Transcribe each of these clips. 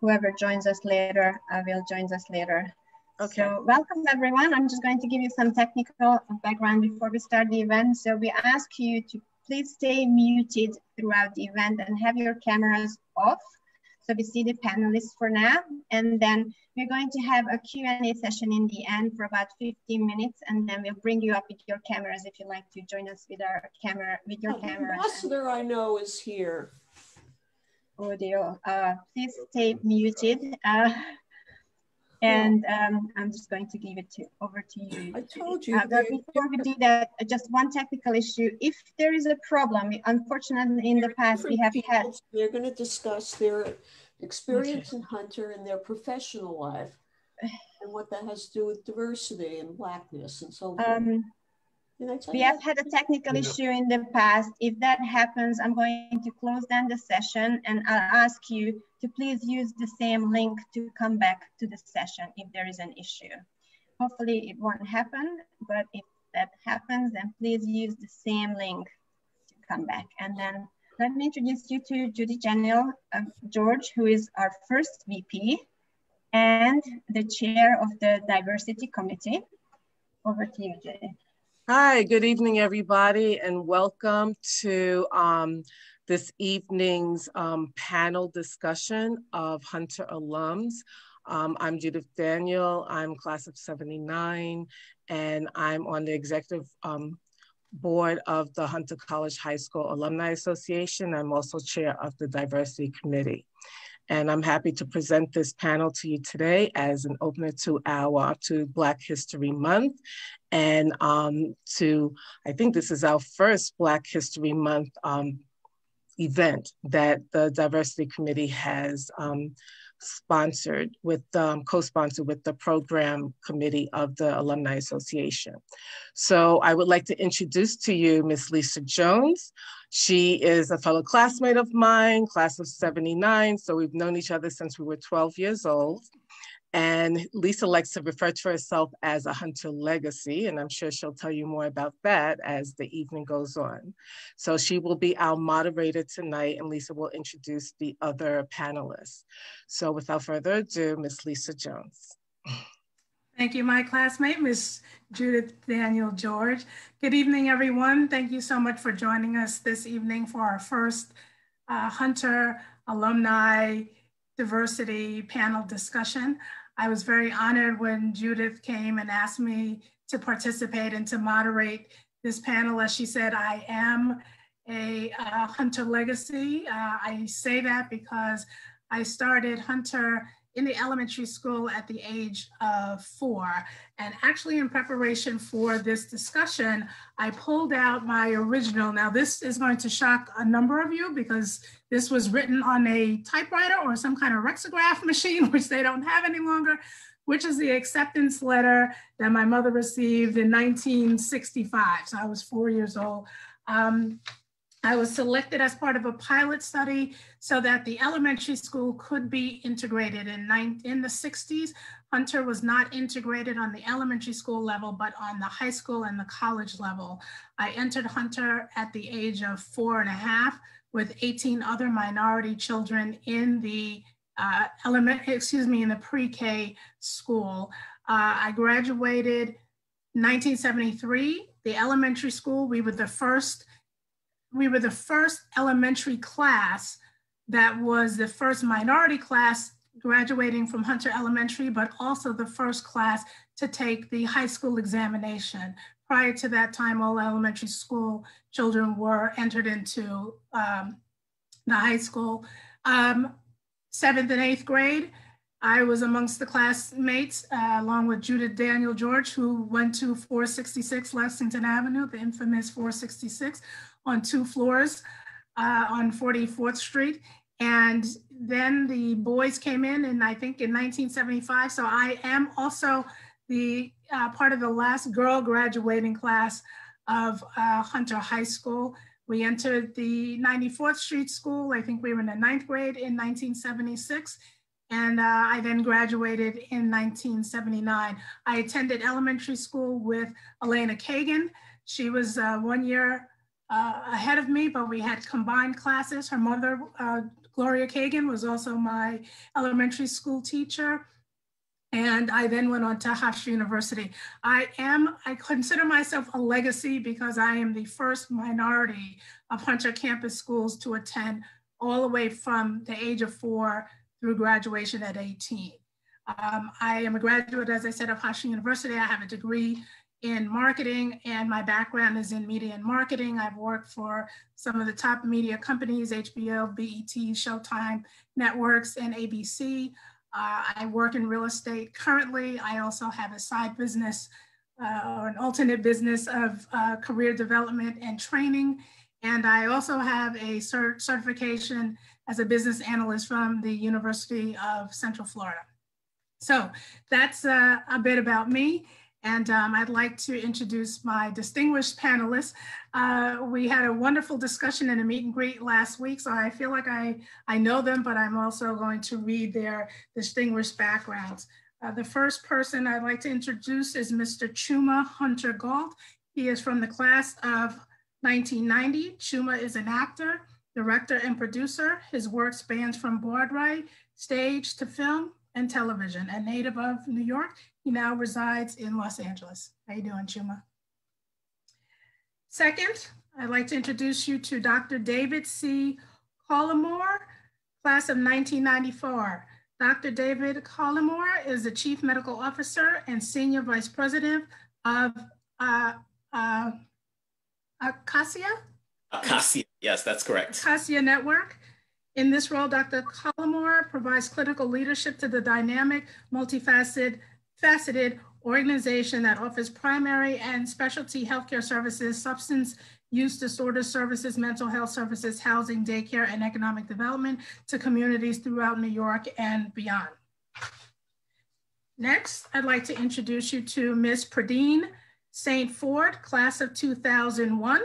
whoever joins us later will join us later. Okay. So welcome everyone. I'm just going to give you some technical background before we start the event. So we ask you to please stay muted throughout the event and have your cameras off. So we see the panelists for now, and then we're going to have a Q&A session in the end for about 15 minutes, and then we'll bring you up with your cameras if you'd like to join us with our camera, with your camera. The ambassador I know is here. Audio, please stay muted. I'm just going to give it over to you. I told you. But before we do that, just one technical issue. If there is a problem, unfortunately, in the past we have had. They're going to discuss their experience in Hunter and their professional life, and what that has to do with diversity and Blackness and so forth. We have had a technical issue in the past. If that happens, I'm going to close down the session, and I'll ask you to please use the same link to come back to the session if there is an issue. Hopefully it won't happen, but if that happens, then please use the same link to come back. And then let me introduce you to Judy Daniel George, who is our first VP and the chair of the Diversity Committee. Over to you, Judy. Hi, good evening, everybody, and welcome to this evening's panel discussion of Hunter alums. I'm Judith Daniel, I'm class of 79, and I'm on the executive board of the Hunter College High School Alumni Association. I'm also chair of the Diversity Committee. And I'm happy to present this panel to you today as an opener to Black History Month. And I think this is our first Black History Month event that the Diversity Committee has co-sponsored with the program committee of the Alumni Association. So I would like to introduce to you Ms. Lisa Jones. She is a fellow classmate of mine, class of 79. So we've known each other since we were 12 years old. And Lisa likes to refer to herself as a Hunter legacy, and I'm sure she'll tell you more about that as the evening goes on. So she will be our moderator tonight, and Lisa will introduce the other panelists. So without further ado, Ms. Lisa Jones. Thank you, my classmate, Ms. Judith Daniel George. Good evening, everyone. Thank you so much for joining us this evening for our first Hunter Alumni Diversity Panel Discussion. I was very honored when Judith came and asked me to participate and to moderate this panel. As she said, I am a Hunter legacy. I say that because I started Hunter in the elementary school at the age of 4. And actually in preparation for this discussion, I pulled out my original. Now this is going to shock a number of you because this was written on a typewriter or some kind of lexicograph machine, which they don't have any longer, which is the acceptance letter that my mother received in 1965. So I was 4 years old. I was selected as part of a pilot study so that the elementary school could be integrated. In the 60s, Hunter was not integrated on the elementary school level, but on the high school and the college level. I entered Hunter at the age of 4.5 with 18 other minority children in the in the pre-K school. I graduated 1973, the elementary school. We were the first elementary class that was the first minority class graduating from Hunter Elementary, but also the first class to take the high school examination. Prior to that time, all elementary school children were entered into the high school. 7th and 8th grade, I was amongst the classmates along with Judith Daniel George, who went to 466 Lexington Avenue, the infamous 466, on 2 floors on 44th Street. And then the boys came in, and I think in 1975. So I am also the part of the last girl graduating class of Hunter High School. We entered the 94th Street School. I think we were in the 9th grade in 1976. And I then graduated in 1979. I attended elementary school with Elena Kagan. She was 1 year ahead of me, but we had combined classes. Her mother Gloria Kagan was also my elementary school teacher. And I then went on to Hofstra University. I consider myself a legacy because I am the first minority of Hunter campus schools to attend all the way from the age of 4 through graduation at 18. I am a graduate, as I said, of Hofstra University. I have a degree in marketing, and my background is in media and marketing. I've worked for some of the top media companies, HBO, BET, Showtime Networks, and ABC. I work in real estate currently. I also have a side business or an alternate business of career development and training. And I also have a certification as a business analyst from the University of Central Florida. So that's a bit about me. And I'd like to introduce my distinguished panelists. We had a wonderful discussion and a meet and greet last week, so I feel like I know them, but I'm also going to read their distinguished backgrounds. The first person I'd like to introduce is Mr. Chuma Hunter-Gault. He is from the class of 1990. Chuma is an actor, director, and producer. His work spans from Broadway, stage to film, and television. A native of New York, he now resides in Los Angeles. How you doing, Chuma? Second, I'd like to introduce you to Dr. David C. Collymore, class of 1994. Dr. David Collymore is the Chief Medical Officer and Senior Vice President of Acacia? Acacia, yes, that's correct. Acacia Network. In this role, Dr. Collymore provides clinical leadership to the dynamic, multifaceted organization that offers primary and specialty healthcare services, substance use disorder services, mental health services, housing, daycare, and economic development to communities throughout New York and beyond. Next, I'd like to introduce you to Ms. Pradine St. Ford, class of 2001.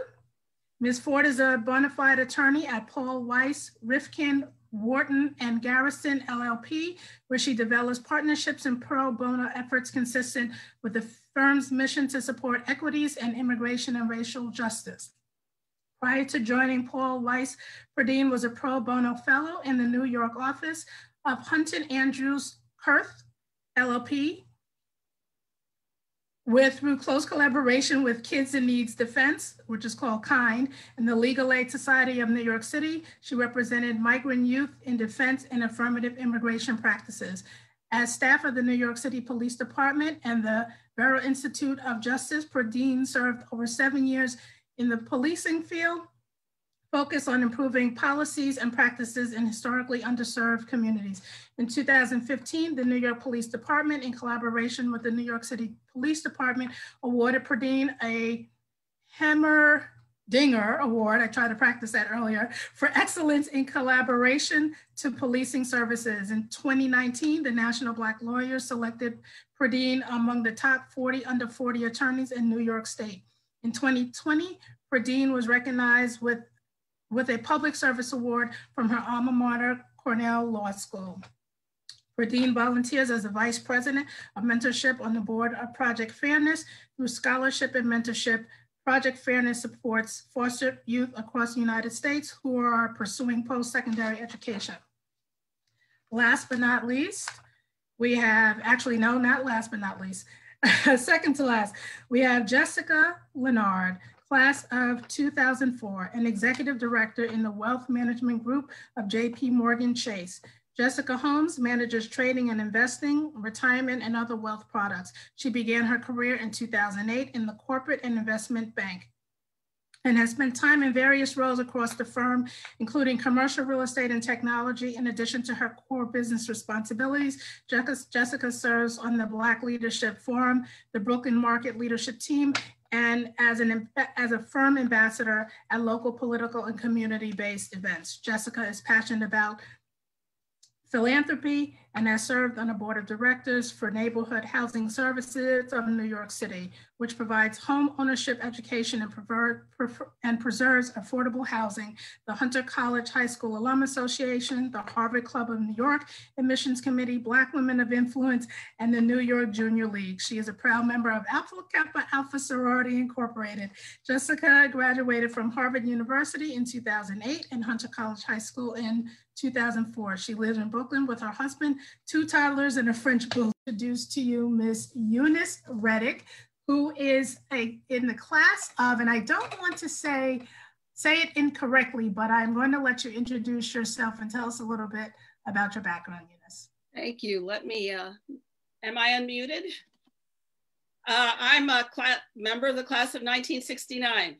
Ms. Ford is a bona fide attorney at Paul Weiss, Rifkin, Wharton, and Garrison LLP, where she develops partnerships and pro bono efforts consistent with the firm's mission to support equities and immigration and racial justice. Prior to joining Paul Weiss, Pradine was a pro bono fellow in the New York office of Hunton Andrews Kurth LLP, through close collaboration with Kids in Needs Defense, which is called KIND, and the Legal Aid Society of New York City, she represented migrant youth in defense and affirmative immigration practices. As staff of the New York City Police Department and the Bureau Institute of Justice, Pradine served over 7 years in the policing field, focused on improving policies and practices in historically underserved communities. In 2015, the New York Police Department, in collaboration with the New York City Police Department, awarded Pradine a Hammer-Dinger Award, I tried to practice that earlier, for excellence in collaboration to policing services. In 2019, the National Black Lawyers selected Pradine among the top 40 under 40 attorneys in New York State. In 2020, Pradine was recognized with a public service award from her alma mater, Cornell Law School. Pradine volunteers as the Vice President of Mentorship on the board of Project Fairness. Through scholarship and mentorship, Project Fairness supports foster youth across the United States who are pursuing post-secondary education. Last but not least, we have, actually, no, not last but not least, second to last, we have Jessica Leonard, class of 2004, an executive director in the wealth management group of JP Morgan Chase. Jessica Holmes manages trading and investing, retirement, and other wealth products. She began her career in 2008 in the corporate and investment bank and has spent time in various roles across the firm, including commercial real estate and technology. In addition to her core business responsibilities, Jessica serves on the Black Leadership Forum, the Brooklyn Market Leadership Team, and as a firm ambassador at local political and community-based events. Jessica is passionate about philanthropy and has served on the board of directors for Neighborhood Housing Services of New York City, which provides home ownership education and preserves affordable housing, the Hunter College High School Alum Association, the Harvard Club of New York Admissions Committee, Black Women of Influence, and the New York Junior League. She is a proud member of Alpha Kappa Alpha Sorority Incorporated. Jessica graduated from Harvard University in 2008 and Hunter College High School in 2004. She lives in Brooklyn with her husband, 2 toddlers, and a French boo. Introduce to you Miss Eunice Reddick, who is in the class of, and I don't want to say it incorrectly, but I'm going to let you introduce yourself and tell us a little bit about your background, Eunice. Thank you. Let me, am I unmuted? I'm a member of the class of 1969.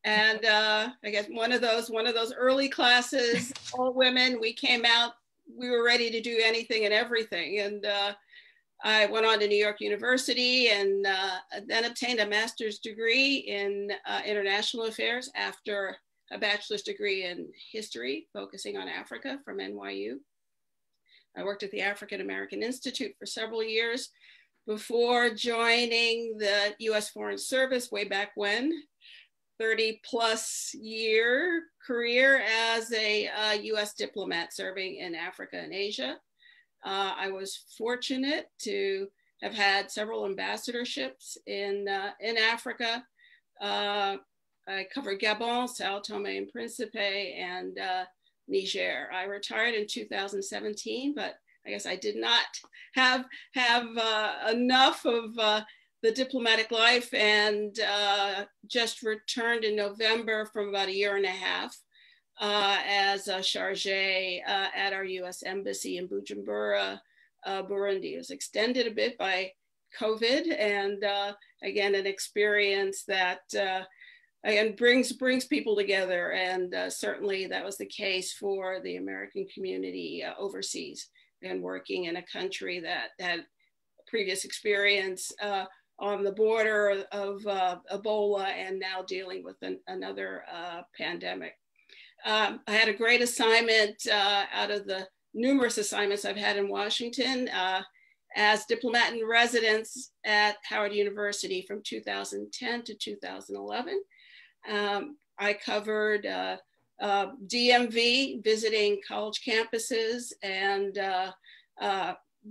And I guess one of those early classes, all women, we came out, we were ready to do anything and everything. And I went on to New York University and then obtained a master's degree in international affairs after a bachelor's degree in history, focusing on Africa from NYU. I worked at the African American Institute for several years before joining the US Foreign Service way back when. 30+ year career as a US diplomat serving in Africa and Asia. I was fortunate to have had several ambassadorships in Africa. I covered Gabon, Sao Tome and Principe, and Niger. I retired in 2017, but I guess I did not have enough of the diplomatic life, and just returned in November from about 1.5 years as a chargé at our US Embassy in Bujumbura, Burundi. It was extended a bit by COVID, and again, an experience that again brings people together, and certainly that was the case for the American community overseas, and working in a country that had previous experience on the border of Ebola, and now dealing with another pandemic. I had a great assignment out of the numerous assignments I've had in Washington as diplomat in residence at Howard University from 2010 to 2011. I covered DMV, visiting college campuses, and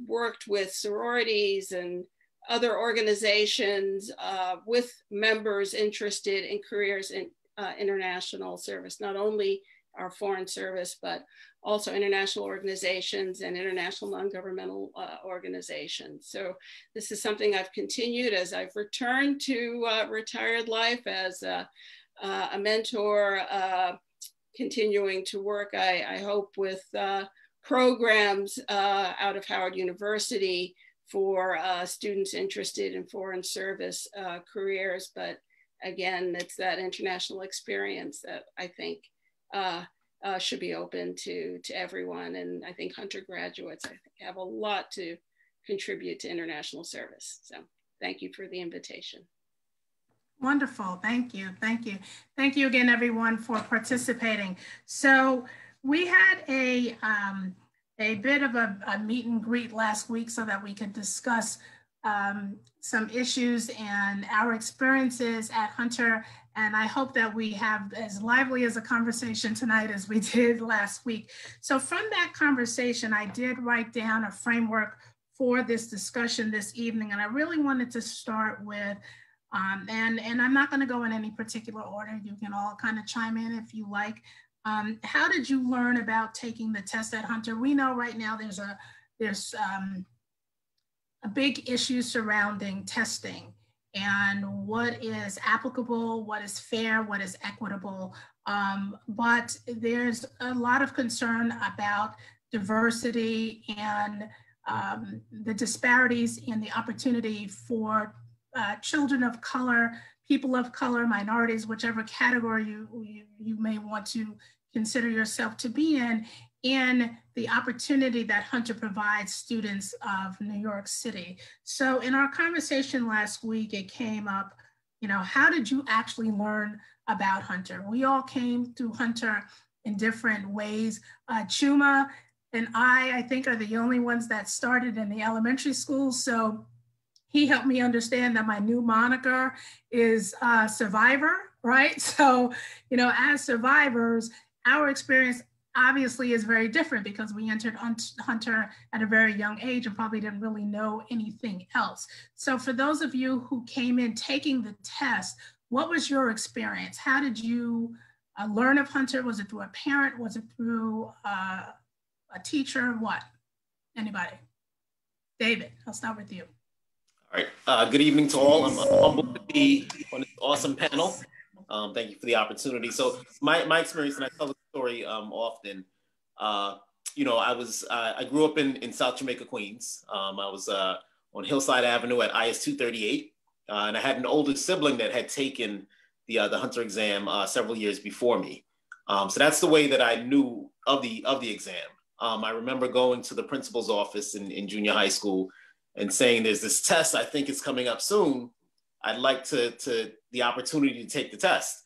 worked with sororities and other organizations with members interested in careers in international service, not only our foreign service, but also international organizations and international non-governmental organizations. So this is something I've continued as I've returned to retired life as a mentor, continuing to work, I hope, with programs out of Howard University for students interested in foreign service careers. But again, it's that international experience that I think should be open to everyone. And I think Hunter graduates, I think, have a lot to contribute to international service. So thank you for the invitation. Wonderful, thank you, thank you. Thank you again, everyone, for participating. So we had a bit of a meet and greet last week so that we could discuss some issues and our experiences at Hunter. And I hope that we have as lively as a conversation tonight as we did last week. So from that conversation, I did write down a framework for this discussion this evening. And I really wanted to start with, and I'm not gonna go in any particular order. You can all kind of chime in if you like. How did you learn about taking the test at Hunter? We know right now there's a big issue surrounding testing and what is applicable, what is fair, what is equitable. But there's a lot of concern about diversity and the disparities in the opportunity for children of color, people of color, minorities, whichever category you may want to consider yourself to be in the opportunity that Hunter provides students of New York City. So in our conversation last week, it came up, you know, how did you actually learn about Hunter? We all came through Hunter in different ways. Chuma and I think are the only ones that started in the elementary school. So he helped me understand that my new moniker is survivor, right? So, you know, as survivors, our experience obviously is very different because we entered Hunter at a very young age and probably didn't really know anything else. So for those of you who came in taking the test, what was your experience? How did you learn of Hunter? Was it through a parent? Was it through a teacher? What? Anybody? David, I'll start with you. All right. Good evening to all. I'm humbled to be on this awesome panel. Thank you for the opportunity. So my experience, and I tell the story often, you know, I grew up in South Jamaica, Queens. I was on Hillside Avenue at IS 238. And I had an older sibling that had taken the Hunter exam several years before me. So that's the way that I knew of the exam. I remember going to the principal's office in junior high school and saying, there's this test, I think it's coming up soon. I'd like the opportunity to take the test.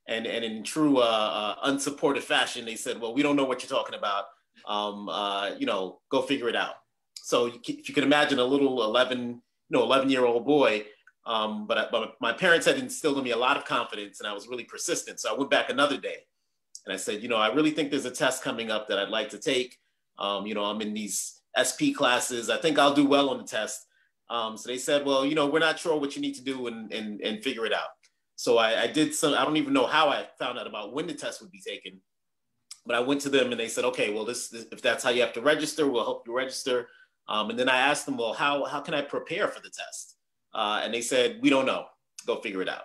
And in true unsupported fashion, they said, well, we don't know what you're talking about. You know, go figure it out. So if you can imagine a little 11-year-old boy, but my parents had instilled in me a lot of confidence, and I was really persistent. So I went back another day and I said, you know, I really think there's a test coming up that I'd like to take. You know, I'm in these SP classes. I think I'll do well on the test. So they said, well, you know, we're not sure what you need to do and figure it out. So I did some, I don't even know how I found out about when the test would be taken, but I went to them and they said, okay, well, this if that's how you have to register, we'll help you register. And then I asked them, well, how can I prepare for the test? And they said, we don't know, go figure it out.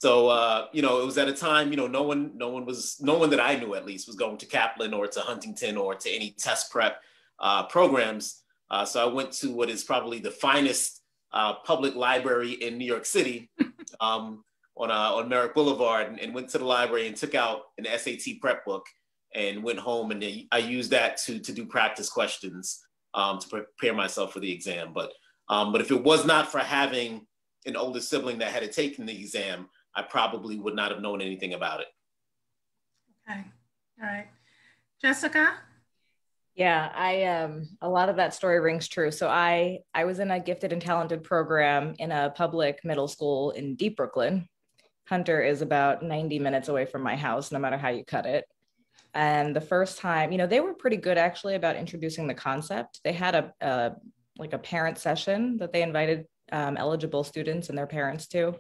So, you know, it was at a time, you know, no one that I knew at least was going to Kaplan or to Huntington or to any test prep programs. So I went to what is probably the finest public library in New York City on Merrick Boulevard, and went to the library and took out an SAT prep book and went home, and I used that to do practice questions to prepare myself for the exam. But if it was not for having an older sibling that had taken the exam, I probably would not have known anything about it. Okay, all right. Jessica? Yeah, a lot of that story rings true. So I was in a gifted and talented program in a public middle school in deep Brooklyn. Hunter is about 90 minutes away from my house, no matter how you cut it. And the first time, you know, they were pretty good actually about introducing the concept. They had like a parent session that they invited eligible students and their parents to,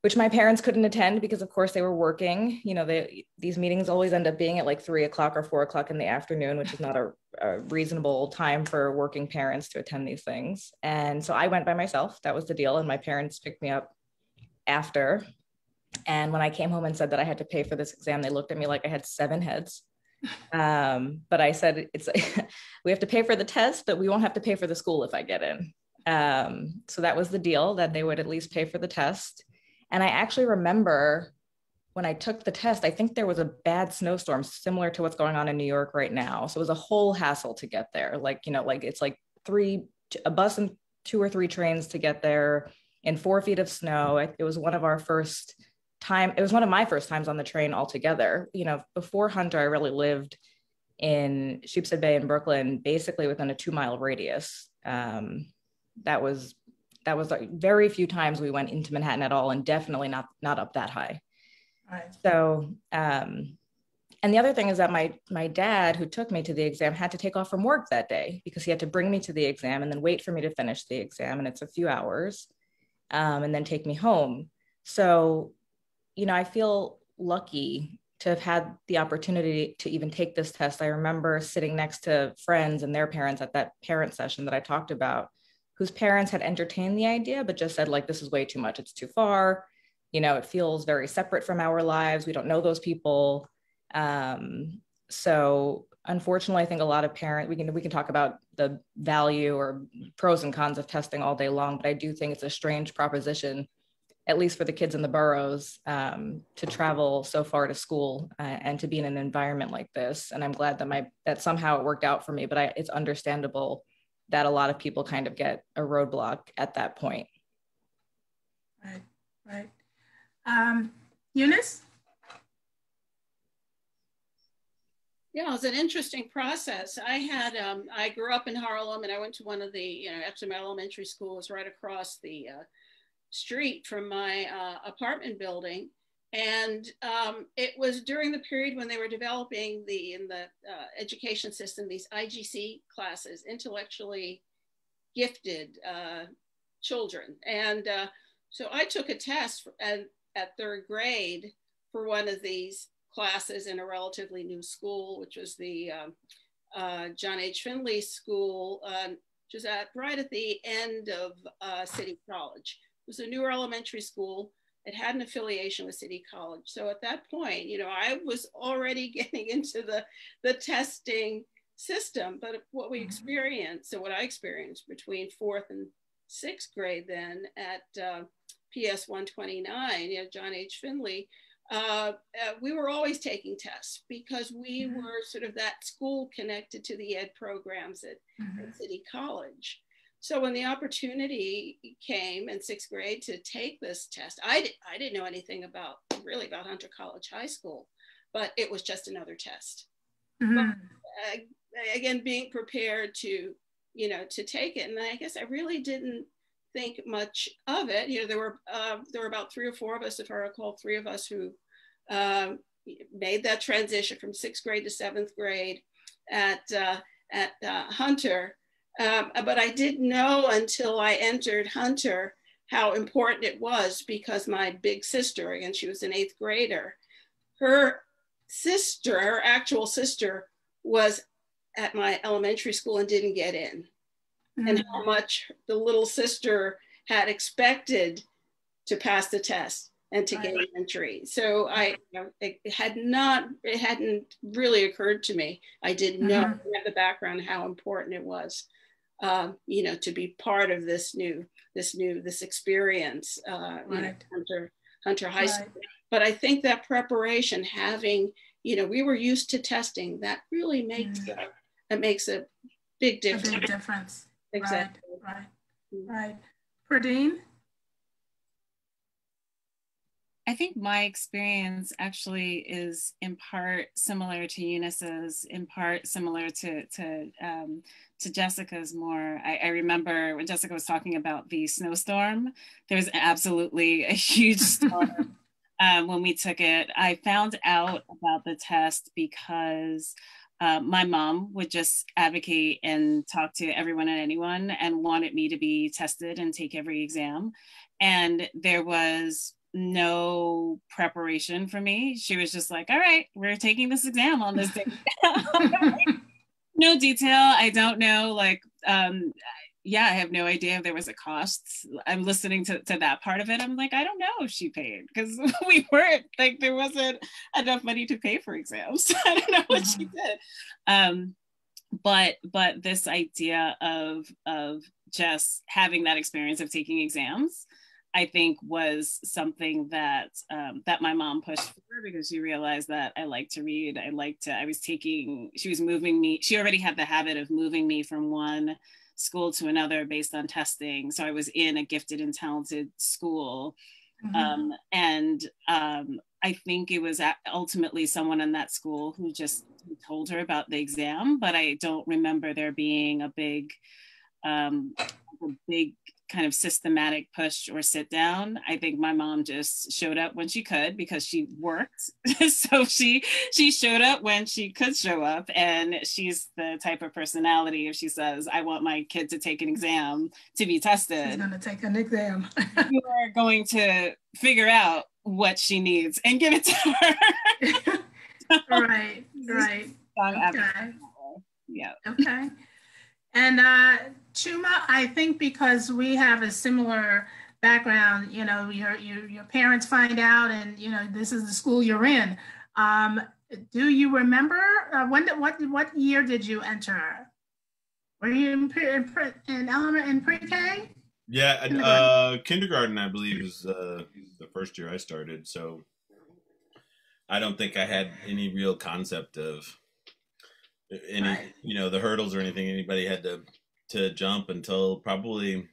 which my parents couldn't attend because of course they were working. You know, these meetings always end up being at like 3 o'clock or 4 o'clock in the afternoon, which is not a reasonable time for working parents to attend these things. And so I went by myself, that was the deal. And my parents picked me up after. And when I came home and said that I had to pay for this exam, they looked at me like I had 7 heads. But I said, we have to pay for the test, but we won't have to pay for the school if I get in. So that was the deal, that they would at least pay for the test. And I actually remember when I took the test, I think there was a bad snowstorm similar to what's going on in New York right now. So it was a whole hassle to get there. Like, you know, like it's like a bus and 2 or 3 trains to get there in 4 feet of snow. It was one of my first times on the train altogether. You know, before Hunter, I really lived in Sheepshead Bay in Brooklyn, basically within a 2-mile radius. That was like very few times we went into Manhattan at all, and definitely not up that high. Right. So, and the other thing is that my dad, who took me to the exam, had to take off from work that day because he had to bring me to the exam and then wait for me to finish the exam. And it's a few hours, and then take me home. So, you know, I feel lucky to have had the opportunity to even take this test. I remember sitting next to friends and their parents at that parent session that I talked about, whose parents had entertained the idea, but just said, like, this is way too much. It's too far. You know, it feels very separate from our lives. We don't know those people. So unfortunately, I think a lot of parents, we can talk about the value or pros and cons of testing all day long, but I do think it's a strange proposition, at least for the kids in the boroughs, to travel so far to school and to be in an environment like this. And I'm glad that somehow it worked out for me, but it's understandable that a lot of people kind of get a roadblock at that point. Right. Eunice? Yeah, it was an interesting process. I grew up in Harlem, and I went to one of the, actually my elementary school was right across the street from my apartment building. And it was during the period when they were developing in the education system, these IGC classes, intellectually gifted children. And so I took a test at third grade for one of these classes in a relatively new school, which was the John H. Finley School, which was right at the end of City College. It was a newer elementary school. It had an affiliation with City College. So at that point, I was already getting into the testing system, but what we experienced, so what I experienced between 4th and 6th grade then at PS 129, John H. Finley, we were always taking tests because we were sort of that school connected to the ed programs at City College. So when the opportunity came in 6th grade to take this test, I didn't know anything about Hunter College High School, but it was just another test. But, again, being prepared to take it, and I guess I really didn't think much of it. There were about 3 or 4 of us, if I recall, 3 of us who made that transition from 6th grade to 7th grade at Hunter. But I didn't know until I entered Hunter how important it was, because my big sister, again, she was an 8th grader, her actual sister was at my elementary school and didn't get in. And how much the little sister had expected to pass the test and to gain entry. So it hadn't really occurred to me. I didn't know, I didn't have the background how important it was, to be part of this experience, Hunter High School. But I think that preparation, having, we were used to testing, that really makes a big difference. A big difference. Exactly. Right. Pradine? I think my experience actually is in part similar to Eunice's, in part similar to Jessica's more. I remember when Jessica was talking about the snowstorm, there was absolutely a huge storm when we took it. I found out about the test because my mom would just advocate and talk to everyone and anyone and wanted me to be tested and take every exam. And there was no preparation for me. She was just like, all right, we're taking this exam on this day. No detail. I don't know. I have no idea if there was a cost. I'm listening to that part of it. I'm like, I don't know if she paid, because we weren't, there wasn't enough money to pay for exams. I don't know what she did. But this idea of just having that experience of taking exams, I think was something that that my mom pushed for, because she realized that I like to read. She was moving me. She already had the habit of moving me from one school to another based on testing. So I was in a gifted and talented school. I think it was ultimately someone in that school who just told her about the exam, but I don't remember there being a big kind of systematic push or sit down. I think my mom just showed up when she could because she worked. So she showed up when she could show up, and she's the type of personality, if she says, I want my kid to take an exam to be tested, she's gonna take an exam. You are going to figure out what she needs and give it to her. Right. Okay. Yeah. Okay. And Chuma, I think because we have a similar background, your parents find out, and this is the school you're in. Do you remember what year did you enter? Were you in pre-K? Yeah, kindergarten I believe is the first year I started. So I don't think I had any real concept of any the hurdles or anything anybody had to jump until probably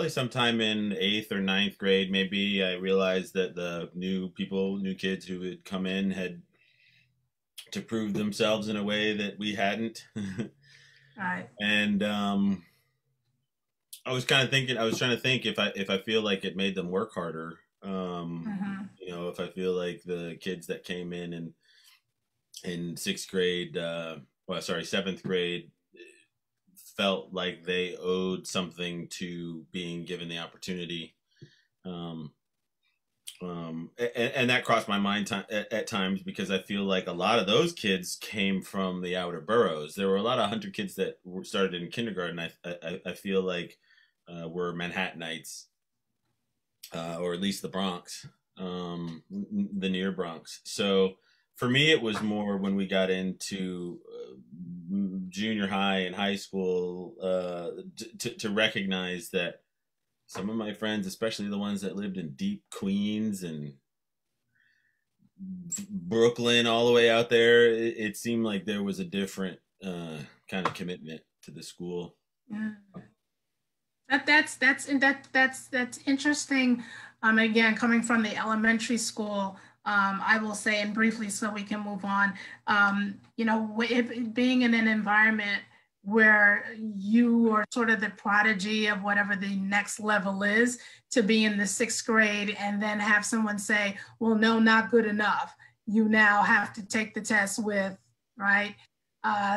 sometime in 8th or 9th grade. Maybe I realized that the new kids who had come in had to prove themselves in a way that we hadn't. Right. And I was trying to think if I feel like it made them work harder. You know, if I feel like the kids that came in sixth grade, seventh grade, felt like they owed something to being given the opportunity. And that crossed my mind at times, because I feel like a lot of those kids came from the outer boroughs. There were a lot of Hunter kids that started in kindergarten. I feel like were Manhattanites, or at least the Bronx, the near Bronx. So for me, it was more when we got into junior high and high school to recognize that some of my friends, especially the ones that lived in deep Queens and Brooklyn, all the way out there, it seemed like there was a different kind of commitment to the school. Yeah. That's interesting. Again, coming from the elementary school, I will say, and briefly so we can move on, you know, being in an environment where you are sort of the prodigy of whatever the next level is, to be in the sixth grade and then have someone say, well, no, not good enough. You now have to take the test with, right,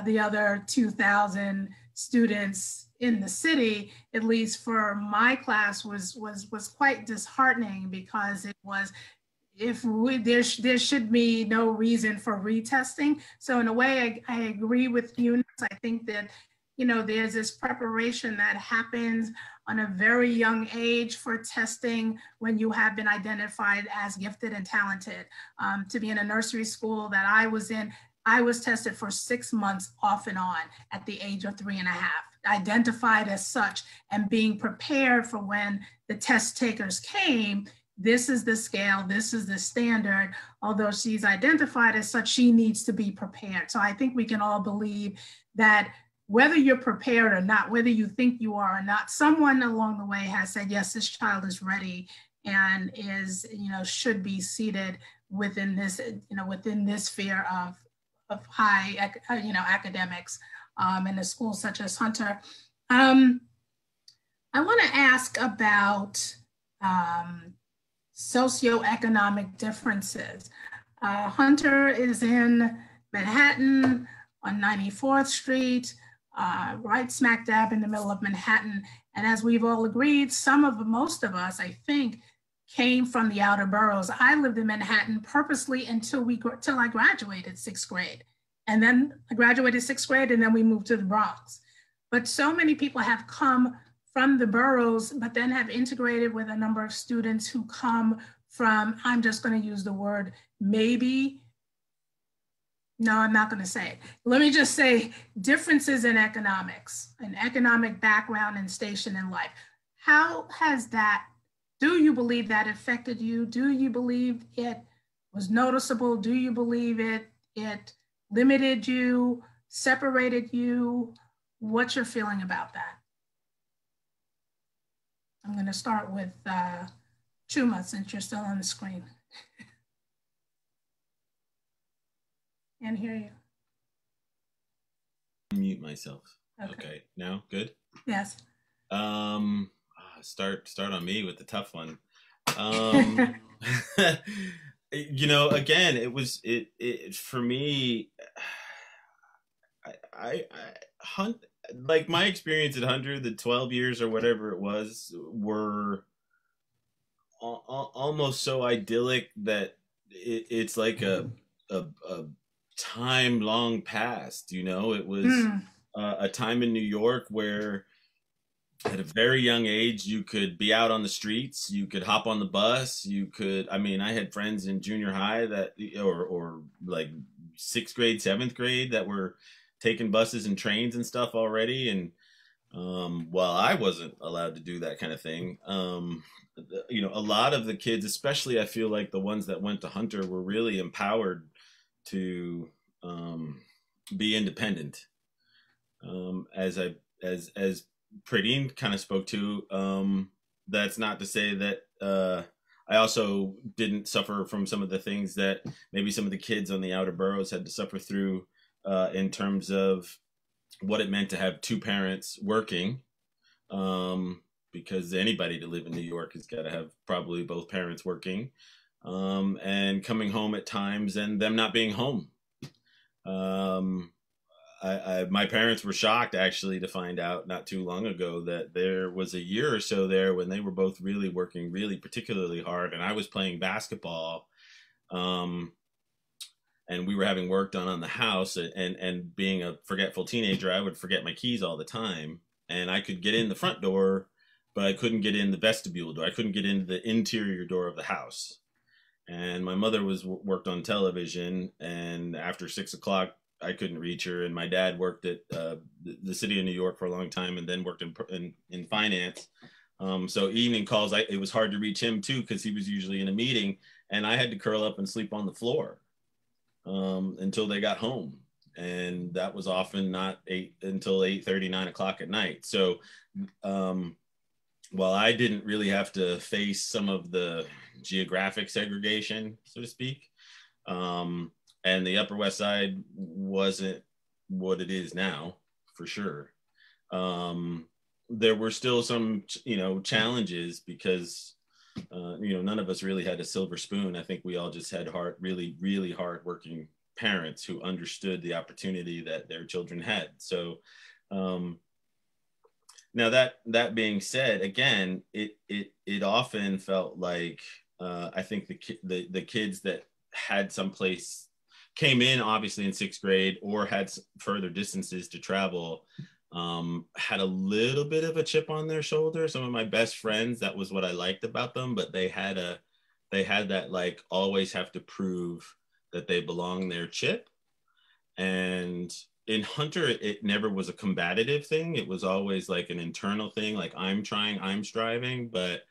the other 2,000 students in the city, at least for my class, was quite disheartening, because it was, there should be no reason for retesting. So in a way, I agree with Eunice. I think that, you know, there's this preparation that happens on a very young age for testing when you have been identified as gifted and talented. To be in a nursery school that I was in, I was tested for 6 months off and on at the age of 3.5, identified as such, and being prepared for when the test takers came. This is the scale, this is the standard. Although she's identified as such, she needs to be prepared. So I think we can all believe that whether you're prepared or not, whether you think you are or not, someone along the way has said, yes, this child is ready and is, you know, should be seated within this, you know, within this sphere of high, you know, academics in a school such as Hunter. I want to ask about socioeconomic differences. Hunter is in Manhattan on 94th Street, right smack dab in the middle of Manhattan. And as we've all agreed, most of us, I think, came from the outer boroughs. I lived in Manhattan purposely until I graduated 6th grade. And then I graduated 6th grade, and then we moved to the Bronx. But so many people have come from the boroughs, but then have integrated with a number of students who come from, I'm just going to use the word maybe. No, I'm not going to say it. Let me just say differences in economics, an economic background and station in life. How has that, do you believe that affected you? Do you believe it was noticeable? Do you believe it limited you, separated you? What's your feeling about that? I'm going to start with Chuma, since you're still on the screen. Can't hear you. Mute myself. Okay. Now, good? Yes. Start on me with the tough one. You know, again, it for me, I like my experience at Hunter, the 12 years or whatever it was, were almost so idyllic that it's like a time long past, you know. It was a time in New York where at a very young age you could be out on the streets, you could hop on the bus, you could, I mean, I had friends in junior high that or like 6th grade, 7th grade that were taking buses and trains and stuff already. And while I wasn't allowed to do that kind of thing, you know, a lot of the kids, especially I feel like the ones that went to Hunter, were really empowered to be independent. As Pradine kind of spoke to, that's not to say that I also didn't suffer from some of the things that maybe some of the kids on the outer boroughs had to suffer through in terms of what it meant to have two parents working, because anybody to live in New York has got to have probably both parents working, and coming home at times and them not being home. My parents were shocked actually to find out not too long ago that there was a year or so there when they were both really working really particularly hard, and I was playing basketball, and we were having work done on the house, and being a forgetful teenager, I would forget my keys all the time, and I could get in the front door, but I couldn't get in the vestibule door. I couldn't get into the interior door of the house. And my mother worked on television, and after 6 o'clock, I couldn't reach her. And my dad worked at the city of New York for a long time, and then worked in finance. So evening calls, it was hard to reach him too, because he was usually in a meeting, and I had to curl up and sleep on the floor until they got home. And that was often not until 8:30, 9 o'clock at night. So while I didn't really have to face some of the geographic segregation, so to speak, and the Upper West Side wasn't what it is now, for sure. There were still some, challenges because, none of us really had a silver spoon. I think we all just had really, really hard-working parents who understood the opportunity that their children had. So now that being said, again, it often felt like I think the kids that had someplace came in obviously in 6th grade or had further distances to travel, had a little bit of a chip on their shoulder. Some of my best friends, that was what I liked about them, but they had that like always have to prove that they belong there chip. And in Hunter, it never was a combative thing. It was always like an internal thing, like I'm trying, I'm striving. But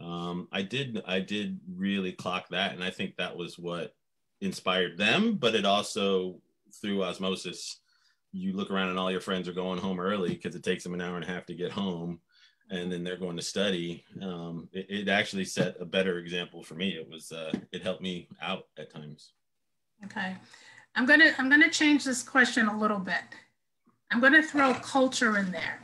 I did really clock that, and I think that was what inspired them. But it also, through osmosis, you look around and all your friends are going home early because it takes them an hour and a half to get home, and then they're going to study. It actually set a better example for me. It helped me out at times. Okay, I'm gonna change this question a little bit. I'm gonna throw culture in there.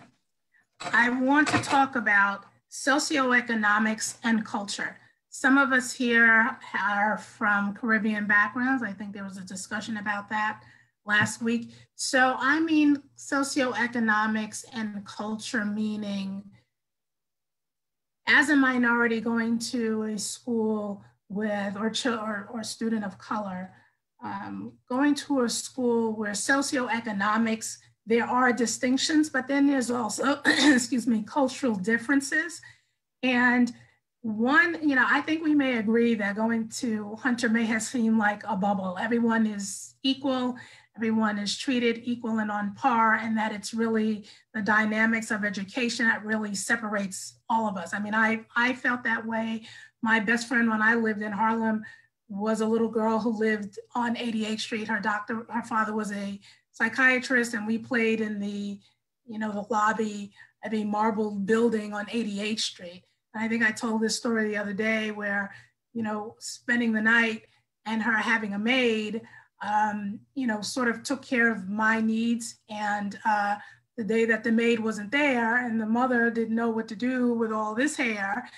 I want to talk about socioeconomics and culture. Some of us here are from Caribbean backgrounds. I think there was a discussion about that last week. So I mean socioeconomics and culture, meaning as a minority going to a school with, or student of color, going to a school where socioeconomics, there are distinctions, but then there's also, excuse me, cultural differences. And one, I think we may agree that going to Hunter may have seemed like a bubble. Everyone is equal, everyone is treated equal and on par, and that it's really the dynamics of education that really separates all of us. I mean, I felt that way. My best friend when I lived in Harlem was a little girl who lived on 88th Street. Her father was a psychiatrist, and we played in the lobby of a marble building on 88th Street. I think I told this story the other day where, spending the night and her having a maid, sort of took care of my needs. And the day that the maid wasn't there and the mother didn't know what to do with all this hair,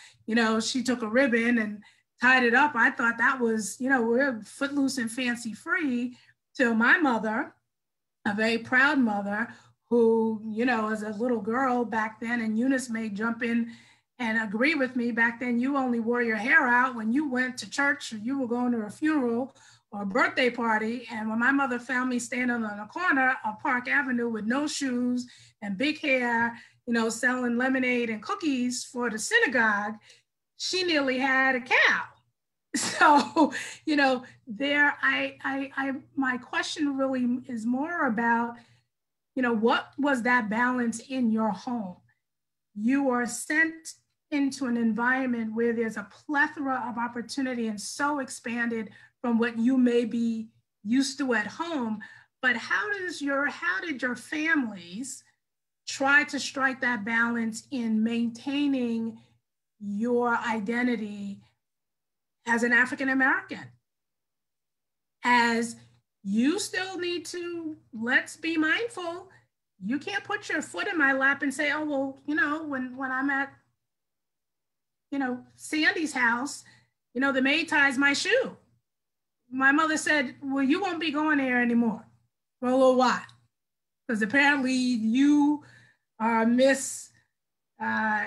she took a ribbon and tied it up. I thought that was, we're footloose and fancy free, till my mother, a very proud mother who, as a little girl back then, and Eunice may jump in and agree with me, back then you only wore your hair out when you went to church or you were going to a funeral or a birthday party. And when my mother found me standing on a corner of Park Avenue with no shoes and big hair, selling lemonade and cookies for the synagogue, she nearly had a cow. So, my question really is more about, what was that balance in your home? You are sent into an environment where there's a plethora of opportunity and so expanded from what you may be used to at home. But how did your families try to strike that balance in maintaining your identity as an African American, as you still need to, let's be mindful. You can't put your foot in my lap and say, oh, well, you know, when I'm at, you know, Sandy's house, you know, the maid ties my shoe. My mother said, well, you won't be going there anymore. Well, why? Because apparently you are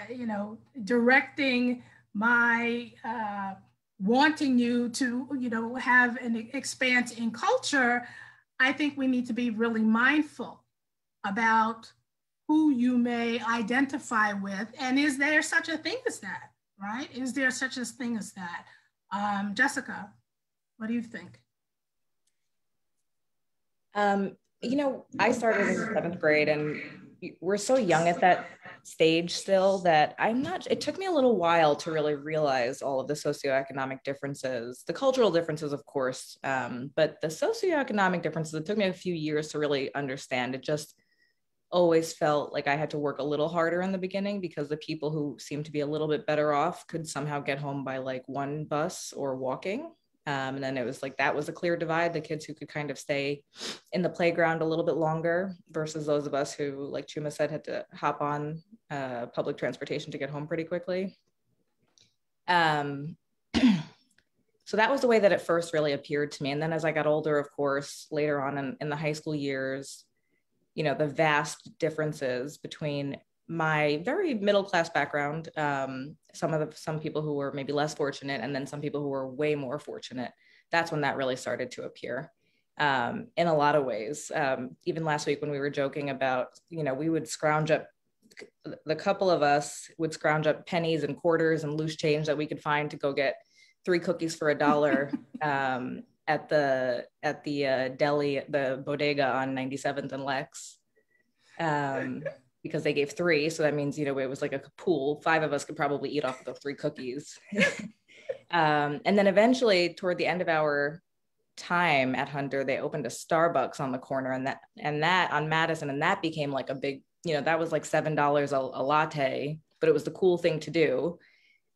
you know, directing my wanting you to, you know, have an expanse in culture. I think we need to be really mindful about who you may identify with, and is there such a thing as that, right? Is there such a thing as that? Jessica, what do you think? You know, I started in 7th grade, and we're so young at that stage still that it took me a little while to really realize all of the socioeconomic differences, the cultural differences, of course, but the socioeconomic differences, it took me a few years to really understand. It just always felt like I had to work a little harder in the beginning because the people who seemed to be a little bit better off could somehow get home by like one bus or walking. And then it was like, that was a clear divide, the kids who could kind of stay in the playground a little bit longer versus those of us who, like Chuma said, had to hop on public transportation to get home pretty quickly. So that was the way that it first really appeared to me. And then as I got older, of course, later on in the high school years, you know, the vast differences between my very middle-class background, some people who were maybe less fortunate, and then some people who were way more fortunate. That's when that really started to appear in a lot of ways. Even last week when we were joking about, you know, we would scrounge up, the couple of us would scrounge up pennies and quarters and loose change that we could find to go get 3 cookies for $1 at the deli, the bodega on 97th and Lex. Because they gave 3. So that means, you know, it was like a pool. 5 of us could probably eat off of those 3 cookies. And then eventually toward the end of our time at Hunter, they opened a Starbucks on the corner, and that on Madison, and that became like a big, you know, that was like $7 a latte, but it was the cool thing to do.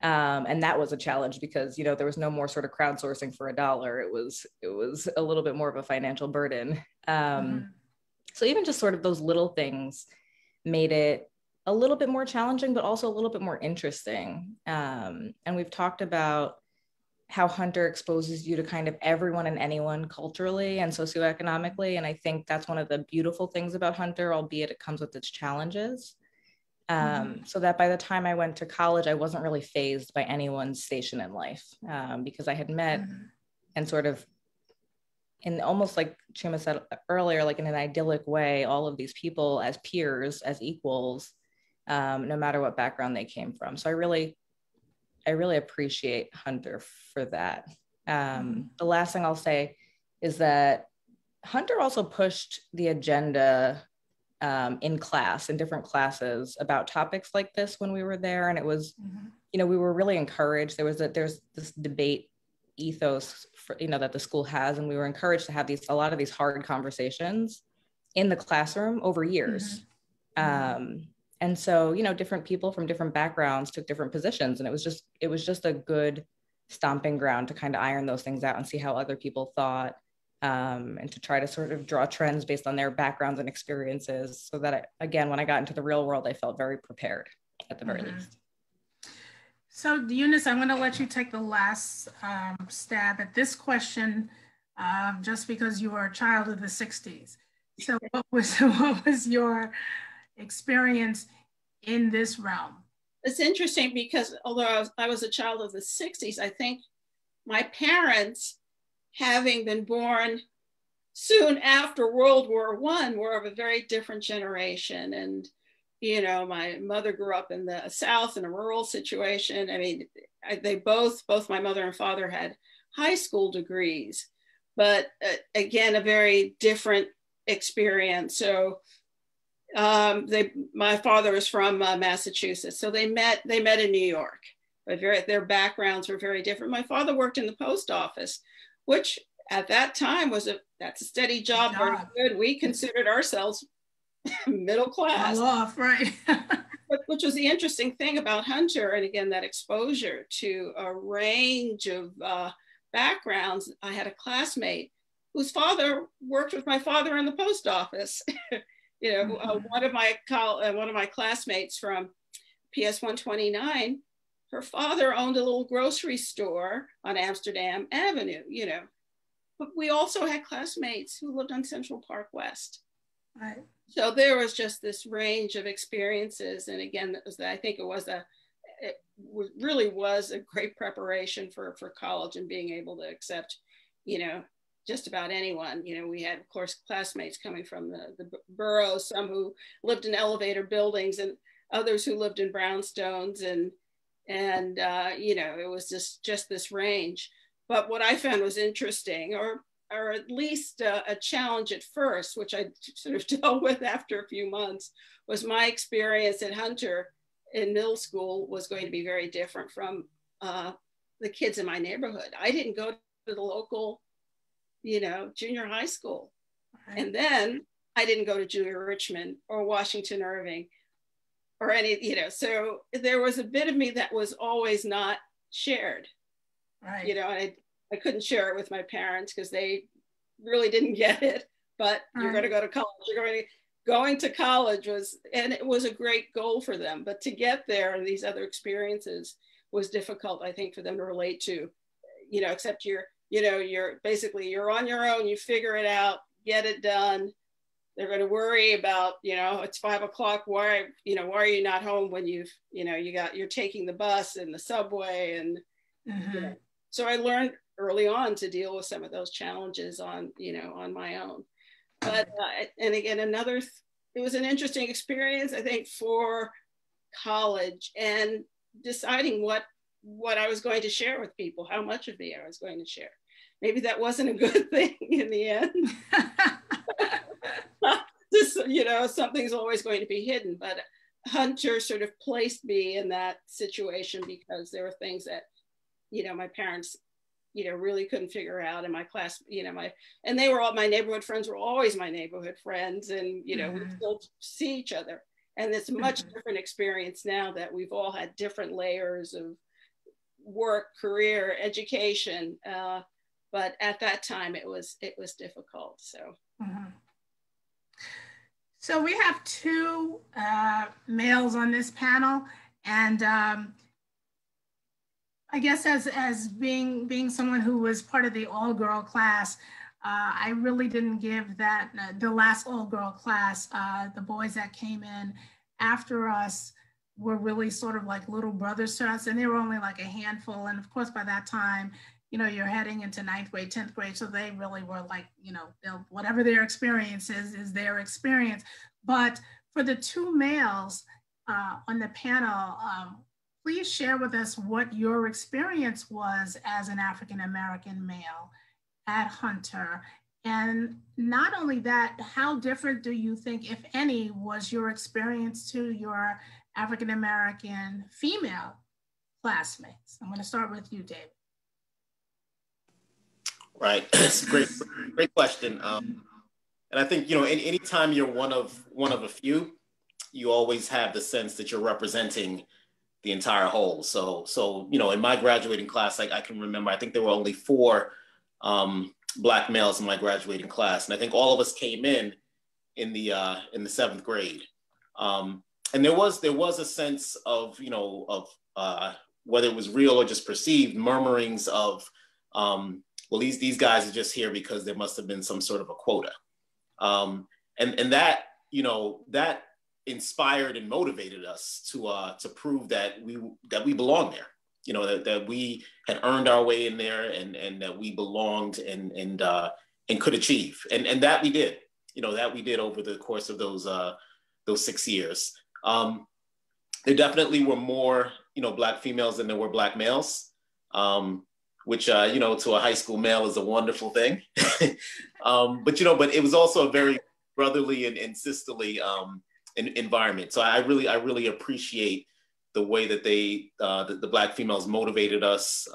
And that was a challenge because, you know, there was no more sort of crowdsourcing for $1. It was a little bit more of a financial burden. So even just sort of those little things made it a little bit more challenging, but also a little bit more interesting. And we've talked about how Hunter exposes you to kind of everyone and anyone culturally and socioeconomically. And I think that's one of the beautiful things about Hunter, albeit it comes with its challenges. So that by the time I went to college, I wasn't really fazed by anyone's station in life because I had met and sort of, in almost like Chuma said earlier, like in an idyllic way, all of these people as peers, as equals, no matter what background they came from. So I really appreciate Hunter for that. The last thing I'll say is that Hunter also pushed the agenda in class, in different classes, about topics like this when we were there. And it was, you know, we were really encouraged. There's this debate ethos for, you know, that the school has, and we were encouraged to have a lot of these hard conversations in the classroom over years. And so, you know, different people from different backgrounds took different positions, and it was just a good stomping ground to kind of iron those things out and see how other people thought, and to try to sort of draw trends based on their backgrounds and experiences, so that again, when I got into the real world, I felt very prepared at the very least. So Eunice, I'm going to let you take the last stab at this question, just because you are a child of the 60s. So what was your experience in this realm? It's interesting because although I was a child of the 60s, I think my parents, having been born soon after World War I, were of a very different generation. And you know, my mother grew up in the South in a rural situation. I mean, they both my mother and father had high school degrees, but again, a very different experience. So my father is from Massachusetts. So they met in New York, but their backgrounds were very different. My father worked in the post office, which at that time that's a steady job, very good. We considered ourselves middle class. Well off, right. but which was the interesting thing about Hunter, and again, that exposure to a range of backgrounds. I had a classmate whose father worked with my father in the post office. One of my classmates from PS 129, her father owned a little grocery store on Amsterdam Avenue, But we also had classmates who lived on Central Park West. Right. So there was just this range of experiences. And again, I think it really was a great preparation for college and being able to accept, just about anyone. We had, of course, classmates coming from the boroughs, some who lived in elevator buildings and others who lived in brownstones. And it was just this range. But what I found was interesting, or at least a challenge at first, which I sort of dealt with after a few months, was my experience at Hunter in middle school was going to be very different from the kids in my neighborhood. I didn't go to the local, junior high school. Right. And then I didn't go to Julia Richmond or Washington Irving or any, so there was a bit of me that was always not shared. Right. I couldn't share it with my parents because they really didn't get it, but you're going to go to college. Going to college and it was a great goal for them, but to get there and these other experiences was difficult, I think, for them to relate to, except you're on your own, you figure it out, get it done. They're going to worry about, it's 5 o'clock. Why are you not home when you're taking the bus and the subway and, so I learned early on to deal with some of those challenges on my own. But, and again, it was an interesting experience, I think, for college and deciding what I was going to share with people, how much of me I was going to share. Maybe that wasn't a good thing in the end. Something's always going to be hidden, but Hunter sort of placed me in that situation because there were things that, my parents, really couldn't figure out in my class, and they were all, my neighborhood friends were always my neighborhood friends, and, we still see each other. And it's a much different experience now that we've all had different layers of work, career, education. But at that time it was difficult, so. So we have two males on this panel, and I guess as being someone who was part of the all-girl class, I really didn't give that, the last all-girl class, the boys that came in after us were really sort of like little brothers to us, and they were only like a handful. And of course, by that time, you're heading into 9th grade, 10th grade, so they really were like, whatever their experience is their experience. But for the two males on the panel, please share with us what your experience was as an African-American male at Hunter. And not only that, how different do you think, if any, was your experience to your African-American female classmates? I'm going to start with you, David. Right, it's a great question. And I think, anytime you're one of a few, you always have the sense that you're representing the entire whole. So in my graduating class, I can remember, I think there were only 4 Black males in my graduating class, and I think all of us came in the 7th grade. And there was a sense of whether it was real or just perceived, murmurings of well, these guys are just here because there must have been some sort of a quota, and that that inspired and motivated us to prove that we belong there, that we had earned our way in there, and that we belonged and could achieve, and that we did, that we did over the course of those 6 years. There definitely were more Black females than there were Black males, which to a high school male is a wonderful thing. But it was also a very brotherly and sisterly environment. So I really appreciate the way that the Black females motivated us,